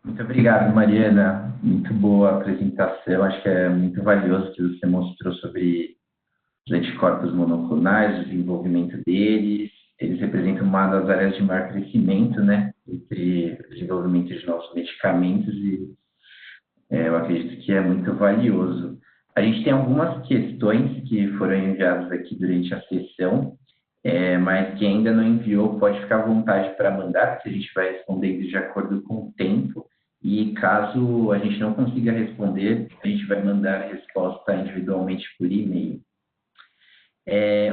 Muito obrigado, Mariana. Muito boa a apresentação. Acho que é muito valioso que você mostrou sobre os anticorpos monoclonais, o desenvolvimento deles. Eles representam uma das áreas de maior crescimento, né, entre o desenvolvimento de novos medicamentos e eu acredito que é muito valioso. A gente tem algumas questões que foram enviadas aqui durante a sessão, mas quem ainda não enviou pode ficar à vontade para mandar, que a gente vai respondendo de acordo com o tempo. E caso a gente não consiga responder, a gente vai mandar a resposta individualmente por e-mail.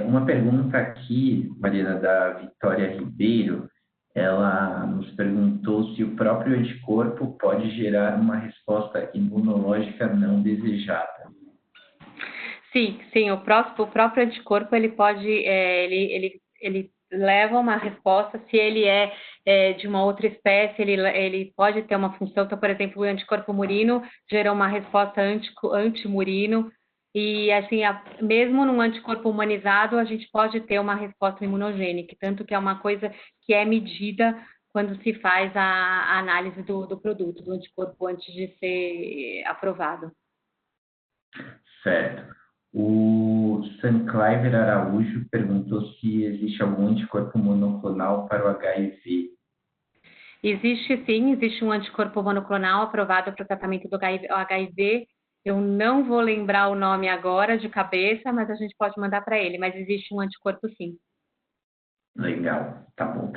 Uma pergunta aqui, Mariana, da Vitória Ribeiro, ela nos perguntou se o próprio anticorpo pode gerar uma resposta imunológica não desejada. Sim, o próprio anticorpo ele pode, ele leva uma resposta, se ele é de uma outra espécie, ele pode ter uma função. Então, por exemplo, o anticorpo murino gera uma resposta antimurino, e assim, mesmo num anticorpo humanizado, a gente pode ter uma resposta imunogênica, tanto que é uma coisa que é medida quando se faz a análise do produto, do anticorpo, antes de ser aprovado. Certo. O Sancliver Araújo perguntou se existe algum anticorpo monoclonal para o HIV. Existe sim, existe um anticorpo monoclonal aprovado para o tratamento do HIV. Eu não vou lembrar o nome agora de cabeça, mas a gente pode mandar para ele, mas existe um anticorpo sim. Legal, tá bom.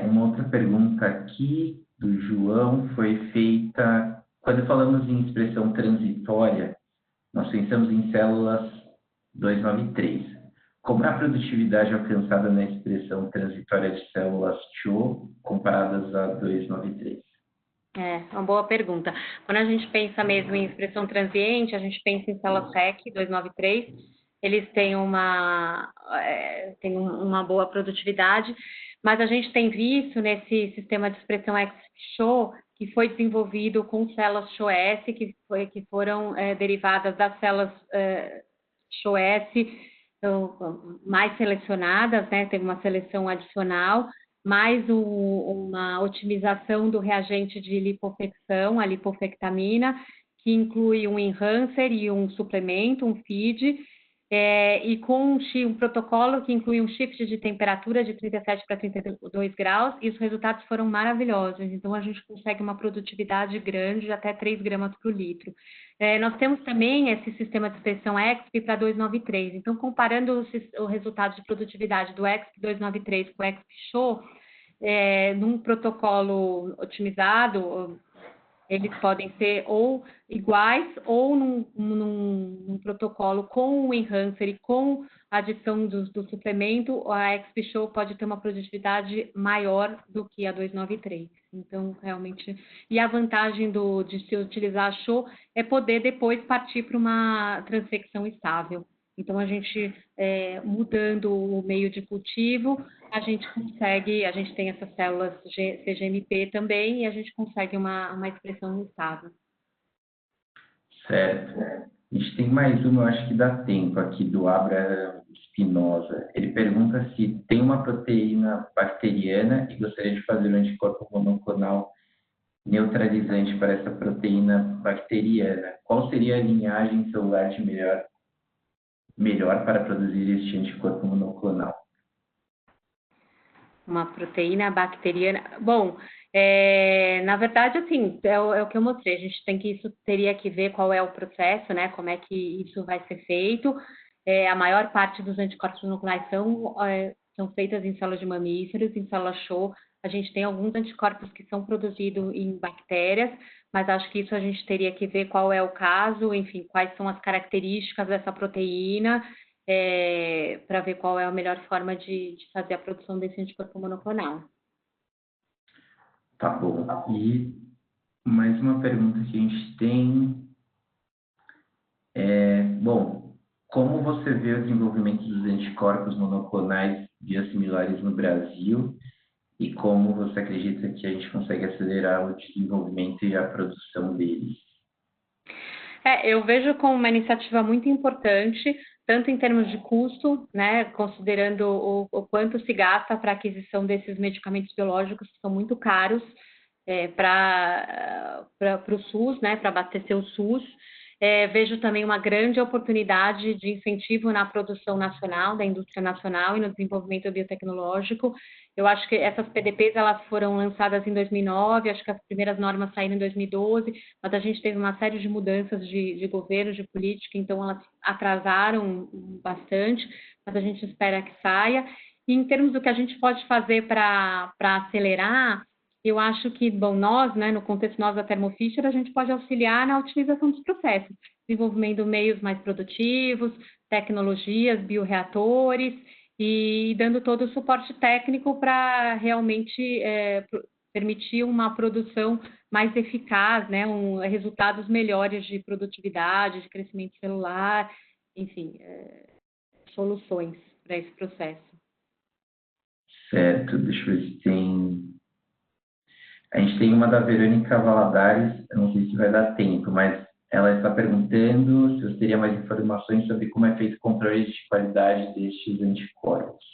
Uma outra pergunta aqui do João foi feita, quando falamos em expressão transitória, nós pensamos em células 293. Como é a produtividade alcançada na expressão transitória de células CHO comparadas a 293? Uma boa pergunta. Quando a gente pensa mesmo em expressão transiente, a gente pensa em células REC 293, eles têm uma boa produtividade, mas a gente tem visto nesse sistema de expressão ex-CHO que foi desenvolvido com células CHO-S, que foram derivadas das células CHO-S mais selecionadas, né? Teve uma seleção adicional, mais uma otimização do reagente de lipofecção, a lipofectamina, que inclui um enhancer e um suplemento, um feed, e com um protocolo que inclui um shift de temperatura de 37 para 32 graus, e os resultados foram maravilhosos. Então, a gente consegue uma produtividade grande, de até 3 gramas por litro. Nós temos também esse sistema de expressão EXP para 293. Então, comparando o resultado de produtividade do EXP 293 com o EXP CHO, num protocolo otimizado, eles podem ser ou iguais ou num protocolo com o enhancer e com a adição do suplemento, a XP CHO pode ter uma produtividade maior do que a 293. Então, realmente... E a vantagem de se utilizar a show é poder depois partir para uma transfecção estável. Então, a gente, mudando o meio de cultivo, a gente tem essas células CGMP também, e a gente consegue uma expressão estável. Certo. A gente tem mais uma, eu acho que dá tempo aqui, do Abra Espinosa. Ele pergunta se tem uma proteína bacteriana e gostaria de fazer um anticorpo monoclonal neutralizante para essa proteína bacteriana. Qual seria a linhagem celular de melhor para produzir este anticorpo monoclonal? Uma proteína bacteriana. Bom, na verdade, assim, é o que eu mostrei. Isso teria que ver qual é o processo, né? Como é que isso vai ser feito. A maior parte dos anticorpos monoclonais são feitas em células de mamíferos, em células show. A gente tem alguns anticorpos que são produzidos em bactérias, mas acho que isso a gente teria que ver qual é o caso, enfim, quais são as características dessa proteína, para ver qual é a melhor forma de fazer a produção desse anticorpo monoclonal. Tá bom. E mais uma pergunta que a gente tem bom, como você vê o desenvolvimento dos anticorpos monoclonais biosimilares no Brasil e como você acredita que a gente consegue acelerar o desenvolvimento e a produção deles? Eu vejo como uma iniciativa muito importante, tanto em termos de custo, né, considerando o quanto se gasta para a aquisição desses medicamentos biológicos, que são muito caros para o SUS, né, para abastecer o SUS. Vejo também uma grande oportunidade de incentivo na produção nacional, da indústria nacional e no desenvolvimento biotecnológico. Eu acho que essas PDPs elas foram lançadas em 2009, acho que as primeiras normas saíram em 2012, mas a gente teve uma série de mudanças de governo, de política, então elas atrasaram bastante, mas a gente espera que saia. E em termos do que a gente pode fazer para acelerar, eu acho que, bom, nós, né, no contexto nós da Thermo Fisher, a gente pode auxiliar na utilização dos processos, desenvolvendo meios mais produtivos, tecnologias, bioreatores e dando todo o suporte técnico para realmente permitir uma produção mais eficaz, né, resultados melhores de produtividade, de crescimento celular, enfim, soluções para esse processo. Certo, deixa eu ver se tem... A gente tem uma da Verônica Valadares, eu não sei se vai dar tempo, mas ela está perguntando se você teria mais informações sobre como é feito o controle de qualidade destes anticorpos.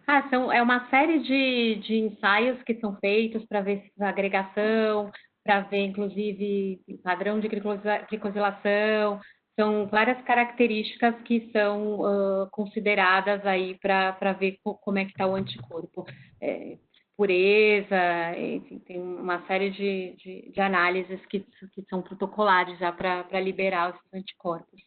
É uma série de ensaios que são feitos para ver a agregação, para ver, inclusive, padrão de glicosilação. São várias características que são consideradas aí para ver como é que está o anticorpo. Pureza, enfim, tem uma série de análises que são protocolares já para liberar esses anticorpos.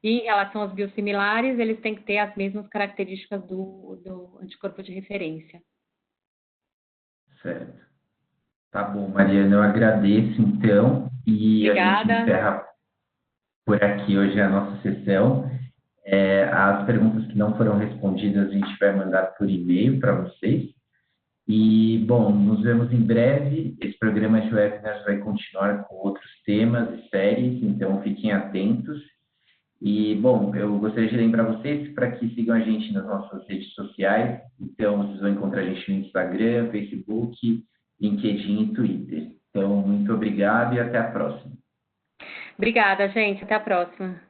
E em relação aos biosimilares, eles têm que ter as mesmas características do anticorpo de referência. Certo. Tá bom, Mariana, eu agradeço então. E Obrigada. A gente encerra por aqui hoje a nossa sessão. As perguntas que não foram respondidas a gente vai mandar por e-mail para vocês. E, bom, nos vemos em breve. Esse programa de webinars vai continuar com outros temas e séries, então fiquem atentos. E, bom, eu gostaria de lembrar vocês para que sigam a gente nas nossas redes sociais. Então, vocês vão encontrar a gente no Instagram, Facebook, LinkedIn e Twitter. Então, muito obrigado e até a próxima. Obrigada, gente. Até a próxima.